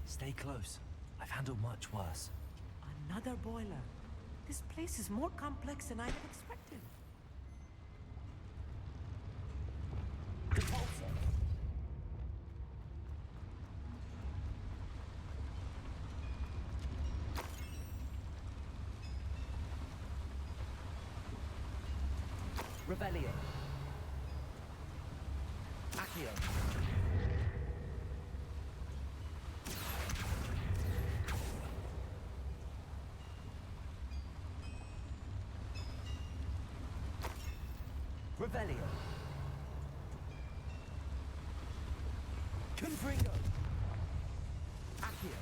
S1: Stay close. I've handled much worse.
S4: Another boiler. This place is more complex than I'd have expected.
S8: Revelio. Accio. Revelio. Confringo. Accio.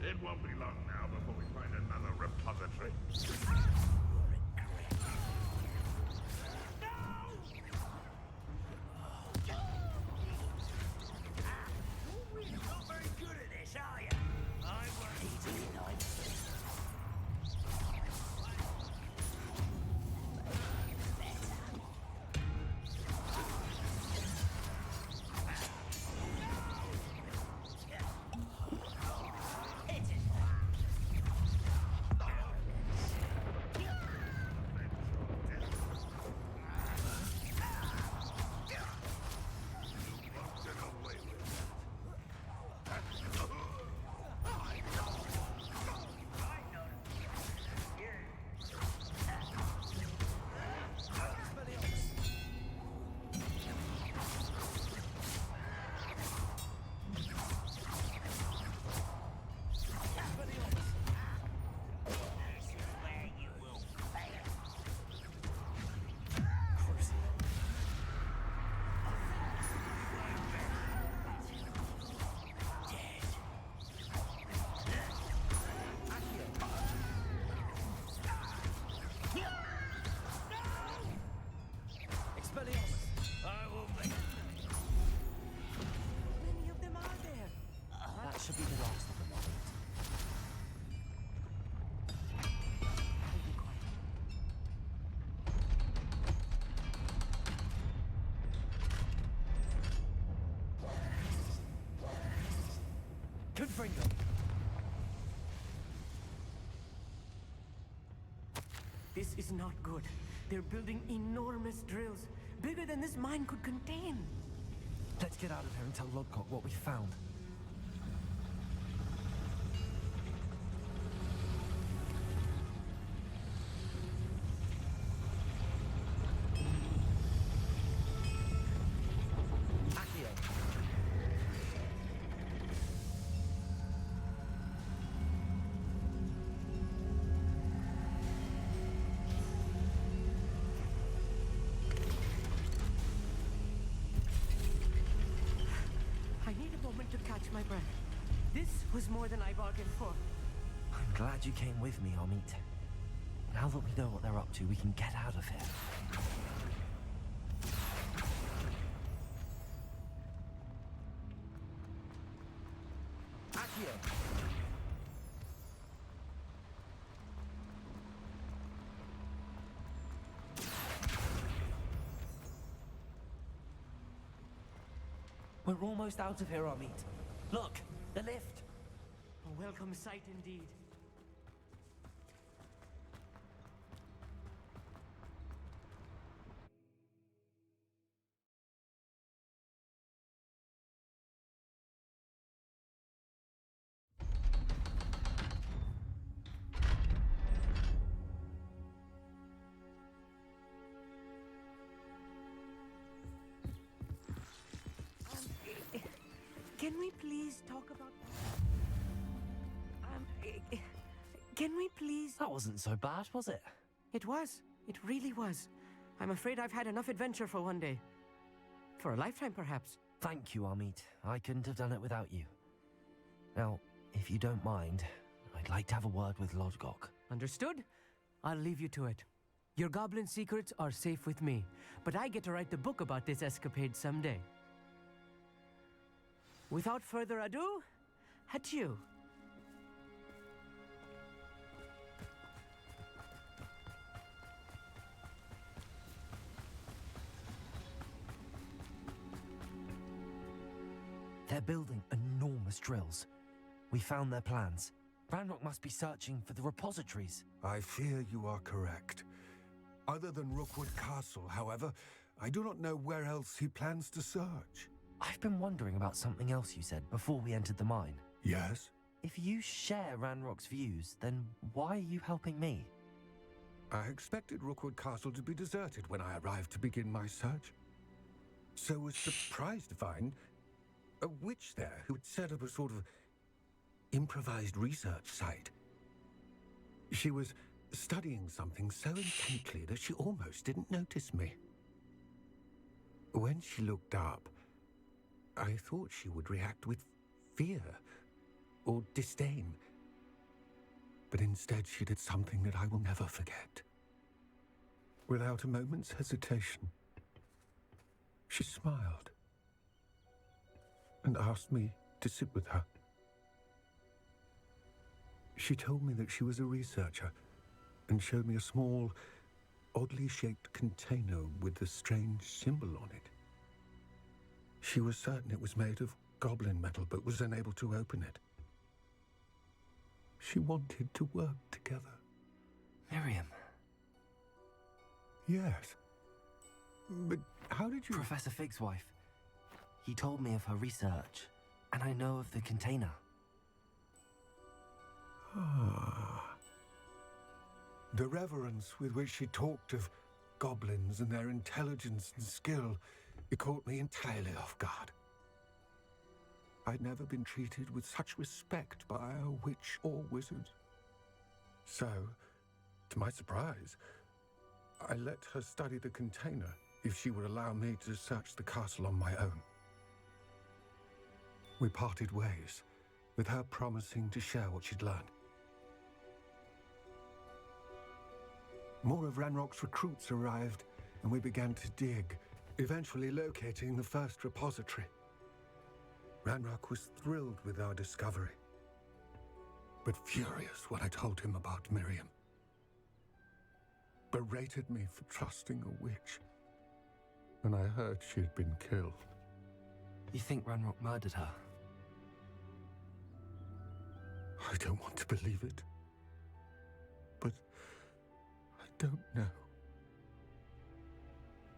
S9: It won't be long now before we find another repository.
S8: You're not very good at this, are you? I won't easy tonight.
S6: Many of them are there.
S1: That should be the last of them.
S8: Confringo.
S4: This is not good. They're building enormous drills, bigger than this mine could contain.
S1: Let's get out of here and tell Lodcock what we found.
S8: Accio.
S4: I need a moment to catch my breath. This was more than I bargained for.
S1: I'm glad you came with me, Amit. Now that we know what they're up to, we can get out of here.
S8: Accio.
S1: We're almost out of here, Amit. Look, the lift.
S4: A welcome sight indeed. Can we please talk about... Can we please...
S1: That wasn't so bad, was it?
S4: It was. It really was. I'm afraid I've had enough adventure for one day. For a lifetime, perhaps.
S1: Thank you, Amit. I couldn't have done it without you. Now, if you don't mind, I'd like to have a word with Lodgok.
S4: Understood? I'll leave you to it. Your goblin secrets are safe with me, but I get to write the book about this escapade someday. Without further ado, adieu.
S1: They're building a pointless drills. We found their plans. Ranrock must be searching for the repositories.
S7: I fear you are correct. Other than Rookwood Castle, however, I do not know where else he plans to search.
S1: I've been wondering about something else you said before we entered the mine.
S7: Yes?
S1: If you share Ranrock's views, then why are you helping me?
S7: I expected Rookwood Castle to be deserted when I arrived to begin my search. So was surprised to find a witch there who had set up a sort of improvised research site. She was studying something so intently that she almost didn't notice me. When she looked up, I thought she would react with fear or disdain. But instead she did something that I will never forget. Without a moment's hesitation, she smiled and asked me to sit with her. She told me that she was a researcher and showed me a small, oddly shaped container with a strange symbol on it. She was certain it was made of goblin metal, but was unable to open it. She wanted to work together.
S1: Miriam.
S7: Yes. But how did you...
S1: Professor Fig's wife. He told me of her research, and I know of the container.
S7: Ah. The reverence with which she talked of goblins and their intelligence and skill, it caught me entirely off guard. I'd never been treated with such respect by a witch or wizard. So, to my surprise, I let her study the container if she would allow me to search the castle on my own. We parted ways, with her promising to share what she'd learned. More of Ranrock's recruits arrived, and we began to dig, eventually locating the first repository. Ranrock was thrilled with our discovery, but furious when I told him about Miriam. Berated me for trusting a witch, and I heard she'd been killed.
S1: You think Ranrock murdered her?
S7: I don't want to believe it, but I don't know.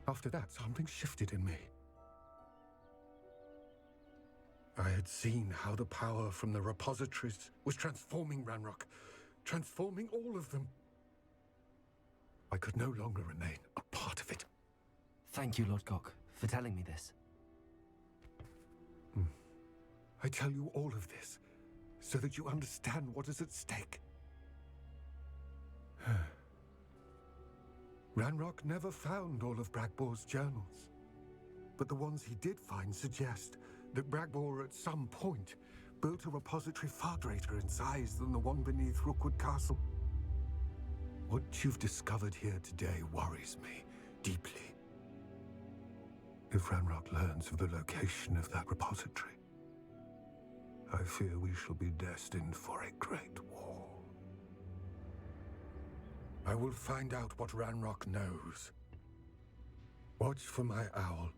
S7: After that, something shifted in me. I had seen how the power from the repositories was transforming Ranrock, transforming all of them. I could no longer remain a part of it.
S1: Thank you, Lord Cock, for telling me this.
S7: I tell you all of this so that you understand what is at stake. Ranrock never found all of Bragbor's journals, but the ones he did find suggest that Bragbor at some point built a repository far greater in size than the one beneath Rookwood Castle. What you've discovered here today worries me deeply. If Ranrock learns of the location of that repository, I fear we shall be destined for a great war. I will find out what Ranrock knows. Watch for my owl.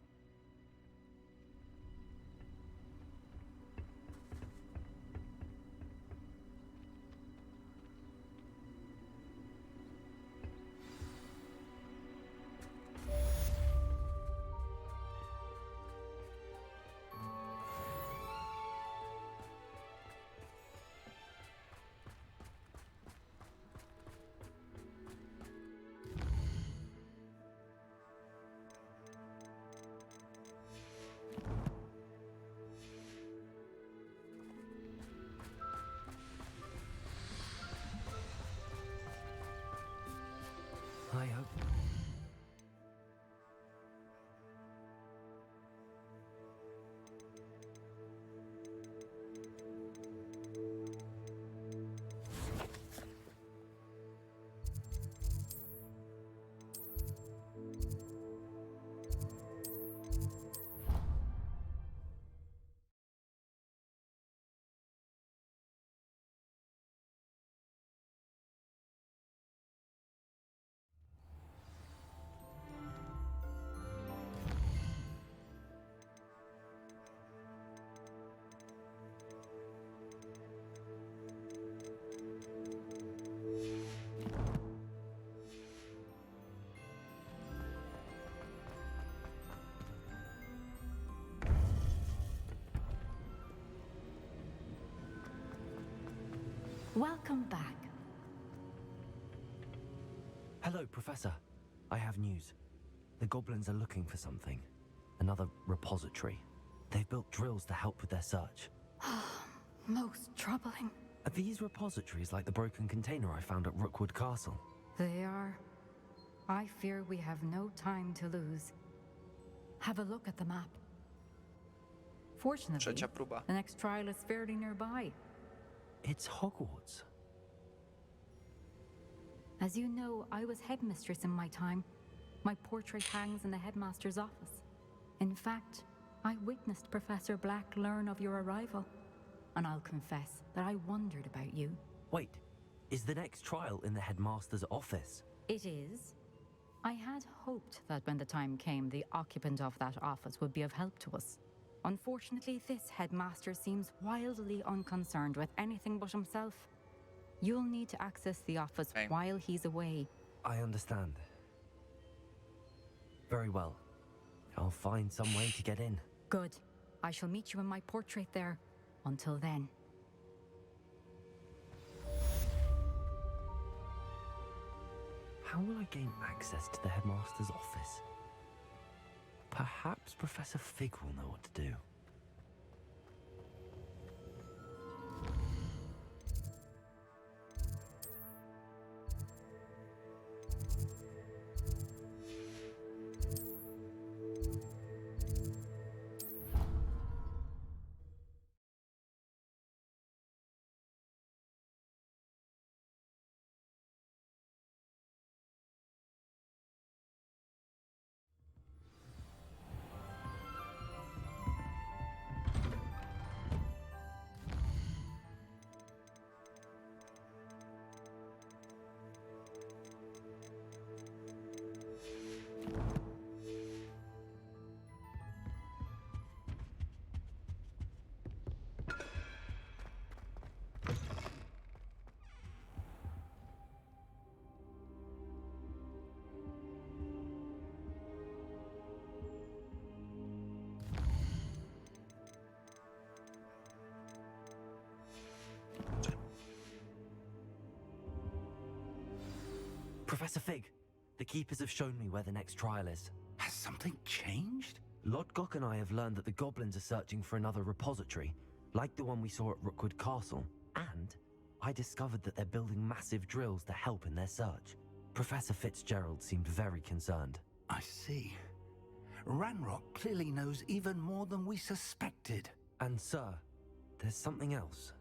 S10: Welcome back.
S1: Hello, Professor. I have news. The goblins are looking for something. Another repository. They've built drills to help with their search.
S10: Most troubling.
S1: Are these repositories like the broken container I found at Rookwood Castle?
S10: They are. I fear we have no time to lose. Have a look at the map. Fortunately,
S3: Trzecia próba.
S10: the next trial is fairly nearby.
S1: It's Hogwarts.
S10: As you know, I was headmistress in my time. My portrait hangs in the headmaster's office. In fact, I witnessed Professor Black learn of your arrival. And I'll confess that I wondered about you.
S1: Wait, is the next trial in the headmaster's office?
S10: It is. I had hoped that when the time came, the occupant of that office would be of help to us. Unfortunately, this headmaster seems wildly unconcerned with anything but himself. You'll need to access the office
S3: Okay.
S10: while he's away.
S1: I understand. Very well. I'll find some way to get in.
S10: Good. I shall meet you in my portrait there. Until then.
S1: How will I gain access to the headmaster's office? Perhaps Professor Fig will know what to do. Professor Fig, the Keepers have shown me where the next trial is.
S8: Has something changed?
S1: Lodgok and I have learned that the goblins are searching for another repository, like the one we saw at Rookwood Castle. And I discovered that they're building massive drills to help in their search. Professor Fitzgerald seemed very concerned.
S8: I see. Ranrock clearly knows even more than we suspected.
S1: And sir, there's something else.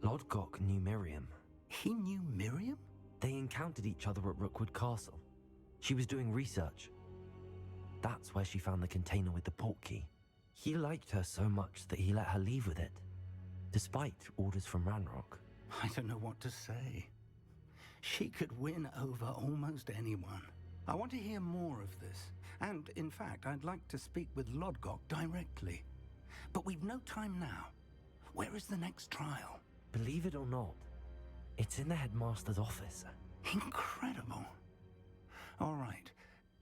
S1: Lodgok knew Miriam.
S8: He knew Miriam?
S1: They encountered each other at Rookwood Castle. She was doing research. That's where she found the container with the portkey. He liked her so much that he let her leave with it, despite orders from Ranrock.
S8: I don't know what to say. She could win over almost anyone. I want to hear more of this. And, in fact, I'd like to speak with Lodgok directly. But we've no time now. Where is the next trial?
S1: Believe it or not, it's in the headmaster's office.
S8: Incredible. All right.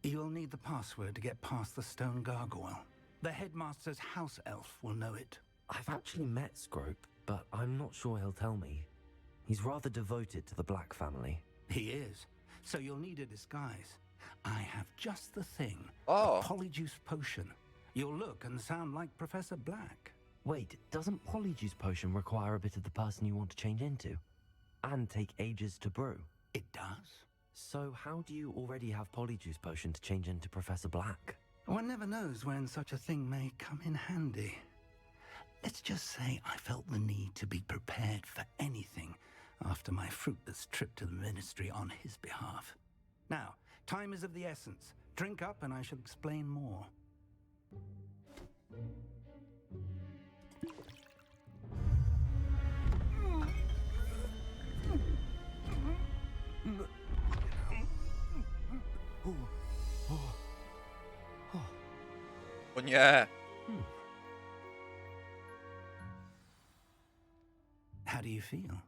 S8: You'll need the password to get past the stone gargoyle. The headmaster's house elf will know it.
S1: I've actually met Scrope, but I'm not sure he'll tell me. He's rather devoted to the Black family.
S8: He is. So you'll need a disguise. I have just the thing.
S3: Oh.
S8: A polyjuice potion. You'll look and sound like Professor Black.
S1: Wait, doesn't Polyjuice Potion require a bit of the person you want to change into? And take ages to brew?
S8: It does.
S1: So how do you already have Polyjuice Potion to change into Professor Black?
S8: One never knows when such a thing may come in handy. Let's just say I felt the need to be prepared for anything after my fruitless trip to the ministry on his behalf. Now, time is of the essence. Drink up and I shall explain more.
S3: O nie!
S8: How do you feel?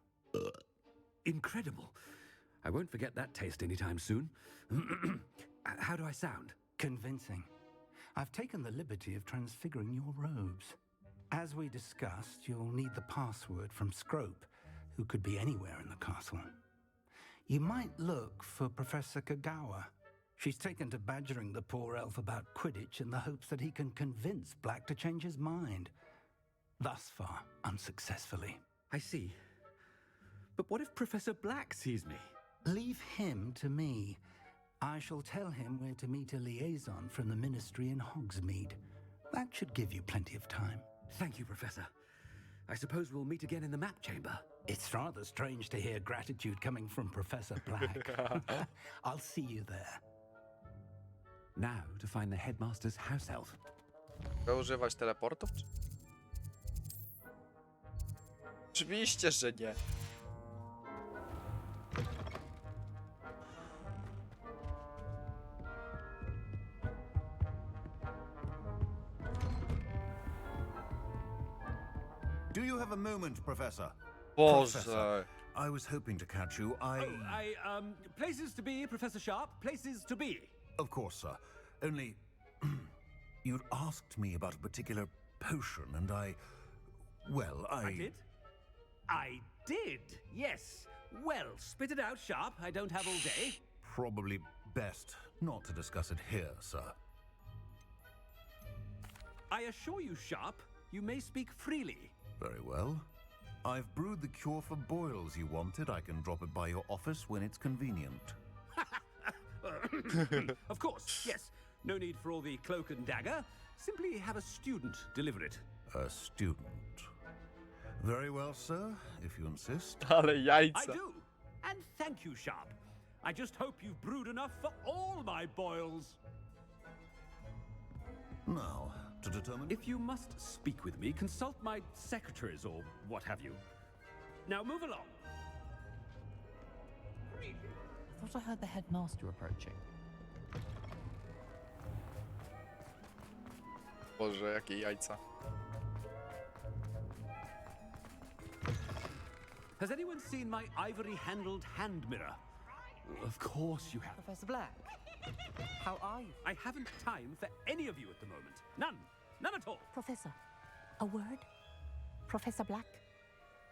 S11: Incredible. I won't forget that taste anytime soon. How do I sound?
S8: Convincing. I've taken the liberty of transfiguring your robes. As we discussed, you'll need the password from Scrope, who could be anywhere in the castle. You might look for Professor Kagawa. She's taken to badgering the poor elf about Quidditch in the hopes that he can convince Black to change his mind. Thus far, unsuccessfully.
S11: I see. But what if Professor Black sees me?
S8: Leave him to me. I shall tell him where to meet a liaison from the Ministry in Hogsmeade. That should give you plenty of time.
S11: Thank you, Professor. I suppose we'll meet again in the map chamber.
S8: It's rather strange to hear gratitude coming from Professor Black. I'll see you there.
S11: Now to find the headmaster's house elf.
S3: Mogę używać teleportów? Oczywiście, że nie.
S12: Do you have a moment, Professor?
S3: Boże.
S12: Professor, I was hoping to catch you.
S11: Places to be, Professor Sharp. Places to be.
S12: Of course, sir. Only, you'd asked me about a particular potion, and I
S11: did? I did, yes. Well, spit it out, Sharp. I don't have all day.
S12: Probably best not to discuss it here, sir.
S11: I assure you, Sharp, you may speak freely.
S12: Very well. I've brewed the cure for boils you wanted. I can drop it by your office when it's convenient.
S11: Of course, yes. No need for all the cloak and dagger. Simply have a student deliver it.
S12: A student. Very well, sir, if you insist.
S3: Ale jajca.
S11: I do. And thank you, Sharp. I just hope you've brewed enough for all my boils.
S12: Now, to determine...
S11: If you must speak with me, consult my secretaries or what have you. Now move along.
S13: I thought I heard the headmaster approaching.
S3: Boże, jakie jajca.
S11: Has anyone seen my ivory-handled hand mirror? Of course you have.
S13: Professor Black, how are you?
S11: I haven't time for any of you at the moment. None. None at all.
S14: Professor, a word? Professor Black,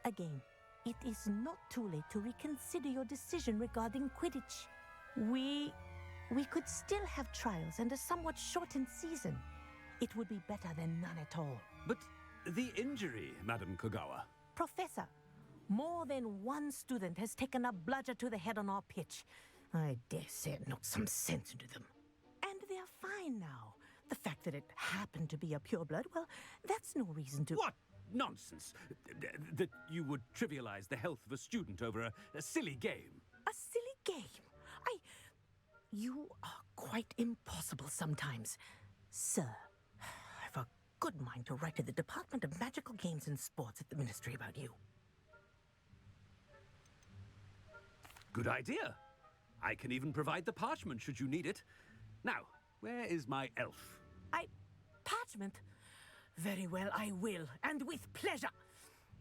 S14: again, it is not too late to reconsider your decision regarding Quidditch. We could still have trials and a somewhat shortened season. It would be better than none at all.
S11: But the injury, Madam Kogawa.
S14: Professor, more than one student has taken a bludger to the head on our pitch. I dare say it knocked some sense into them. And they're fine now. The fact that it happened to be a pureblood, well, that's no reason to...
S11: What nonsense! That you would trivialize the health of a student over a silly game.
S14: A silly game? You are quite impossible sometimes. Sir, I've a good mind to write to the Department of Magical Games and Sports at the Ministry about you.
S11: Good idea. I can even provide the parchment should you need it. Now, where is my elf?
S14: Parchment? Very well, I will, and with pleasure.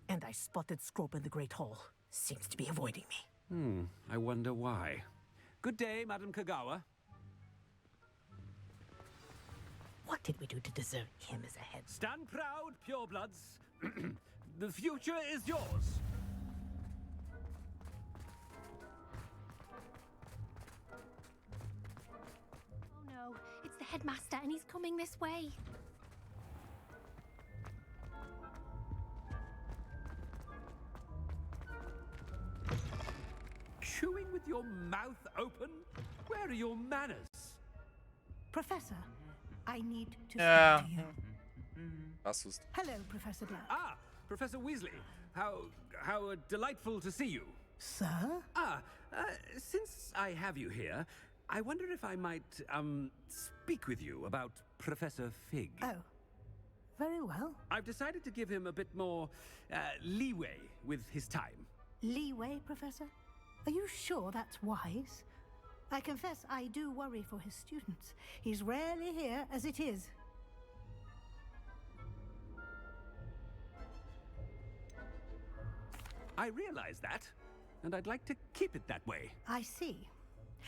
S14: And I spotted Scrope in the Great Hall. Seems to be avoiding me.
S11: I wonder why. Good day, Madam Kagawa.
S14: What did we do to deserve him as a head?
S11: Stand proud, purebloods. The future is yours.
S15: Oh no, it's the headmaster and he's coming this way.
S11: Chewing with your mouth open? Where are your manners?
S14: Professor, I need to
S3: Yeah.
S14: speak to you.
S3: Asus.
S14: Hello, Professor Black.
S11: Ah, Professor Weasley. How delightful to see you.
S14: Sir?
S11: Since I have you here, I wonder if I might, speak with you about Professor Fig.
S14: Oh, very well.
S11: I've decided to give him a bit more, leeway with his time.
S14: Leeway, Professor? Are you sure that's wise? I confess I do worry for his students. He's rarely here as it is.
S11: I realize that, and I'd like to keep it that way.
S14: I see.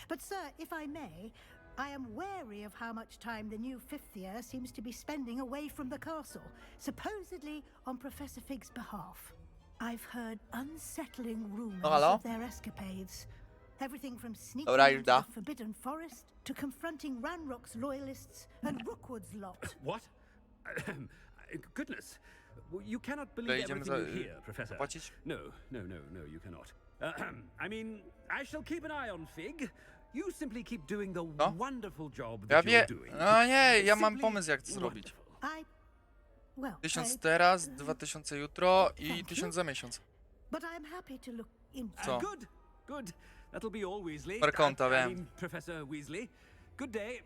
S14: But, sir, if I may, I am wary of how much time the new fifth year seems to be spending away from the castle, supposedly on Professor Fig's behalf.
S16: I've heard unsettling rumors
S3: halo?
S16: of their escapades. Everything from sneaking
S3: Dobra, już
S16: into
S3: da.
S16: the Forbidden Forest to confronting Ranrock's loyalists and Rookwood's lot.
S11: What? Goodness. You cannot
S3: Dobra,
S11: believe
S3: idziemy
S11: everything you hear, Professor.
S3: zapłacić?
S11: No, you cannot. I mean, I shall keep an eye on Fig. You simply keep doing the wonderful job
S3: Ja
S11: that
S3: wie...
S11: you're doing.
S3: No nie, ja mam
S11: Simply
S3: pomysł jak to zrobić.
S16: Well,
S3: 1000 teraz, 2000 jutro i 1000 za miesiąc.
S16: but I'm happy to look into
S3: Co?
S11: Good. That'll be all, Weasley.
S3: Per konta,
S11: I
S3: wiem.
S11: mean, Professor Weasley. Good day.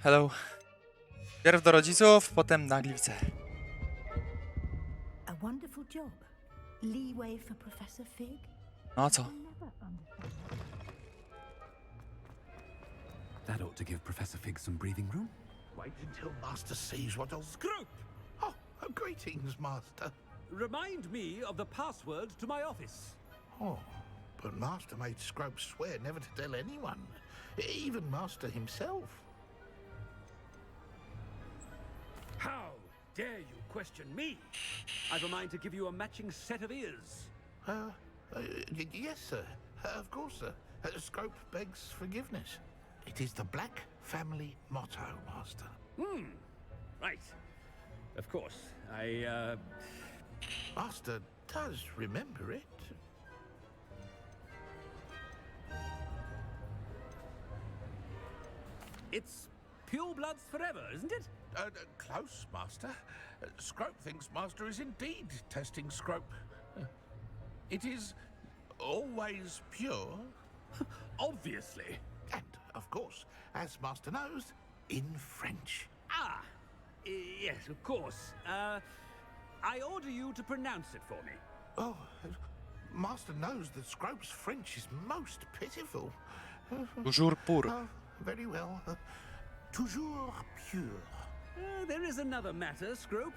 S3: hello. Pierw do rodziców, potem na gliwce.
S16: A wonderful job. Leeway for Professor Fig.
S3: No a co?
S11: That ought to give Professor Fig some breathing room.
S17: Wait until Master sees what I'll... Scrope! Oh, greetings, Master.
S11: Remind me of the password to my office.
S17: Oh, but Master made Scrope swear never to tell anyone. Even Master himself.
S11: How dare you question me? I've a mind to give you a matching set of ears.
S17: Yes, sir. Of course, sir. Scrope begs forgiveness. It is the Black family motto, Master.
S11: Right. Of course.
S17: Master does remember it.
S11: It's pure bloods forever, isn't it?
S17: Close, Master. Scrope thinks Master is indeed testing Scrope. It is always pure.
S11: Obviously.
S17: And, of course, as Master knows, in French.
S11: Ah! Yes, of course. I order you to pronounce it for me.
S17: Oh, Master knows that Scrope's French is most pitiful.
S3: Toujours pur.
S17: Very well. Toujours pure.
S11: There is another matter, Scrope.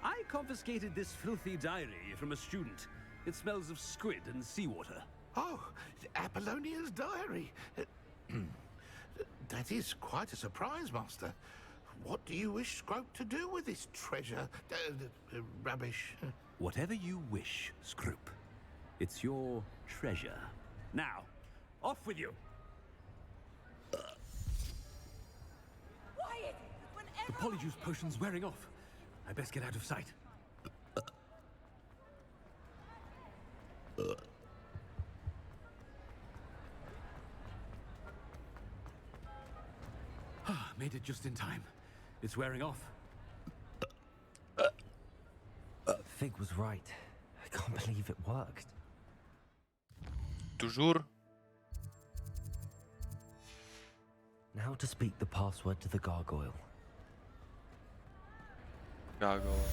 S11: I confiscated this filthy diary from a student. It smells of squid and seawater.
S17: Oh, Apollonia's diary. That is quite a surprise, Master. What do you wish Scrope to do with this treasure? Rubbish.
S11: Whatever you wish, Scrope. It's your treasure. Now, off with you. The polyjuice potion's wearing off. I best get out of sight. Made it just in time. It's wearing off.
S1: Fig was right. I can't believe it worked.
S3: Toujours.
S1: Now to speak the password to the gargoyle.
S3: Gargoyle.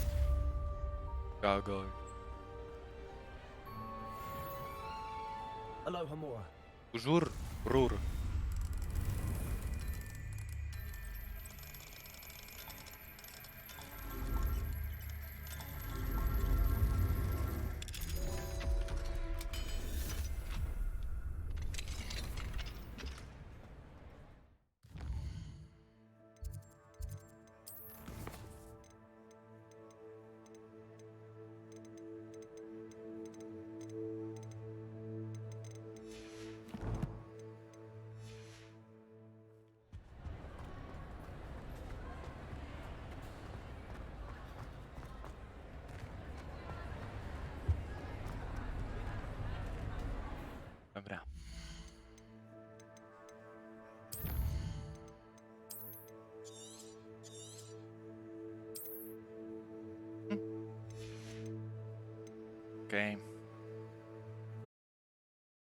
S3: Gargoyle.
S1: Aloha Mora.
S3: Toujours rur. Dobra. Okej.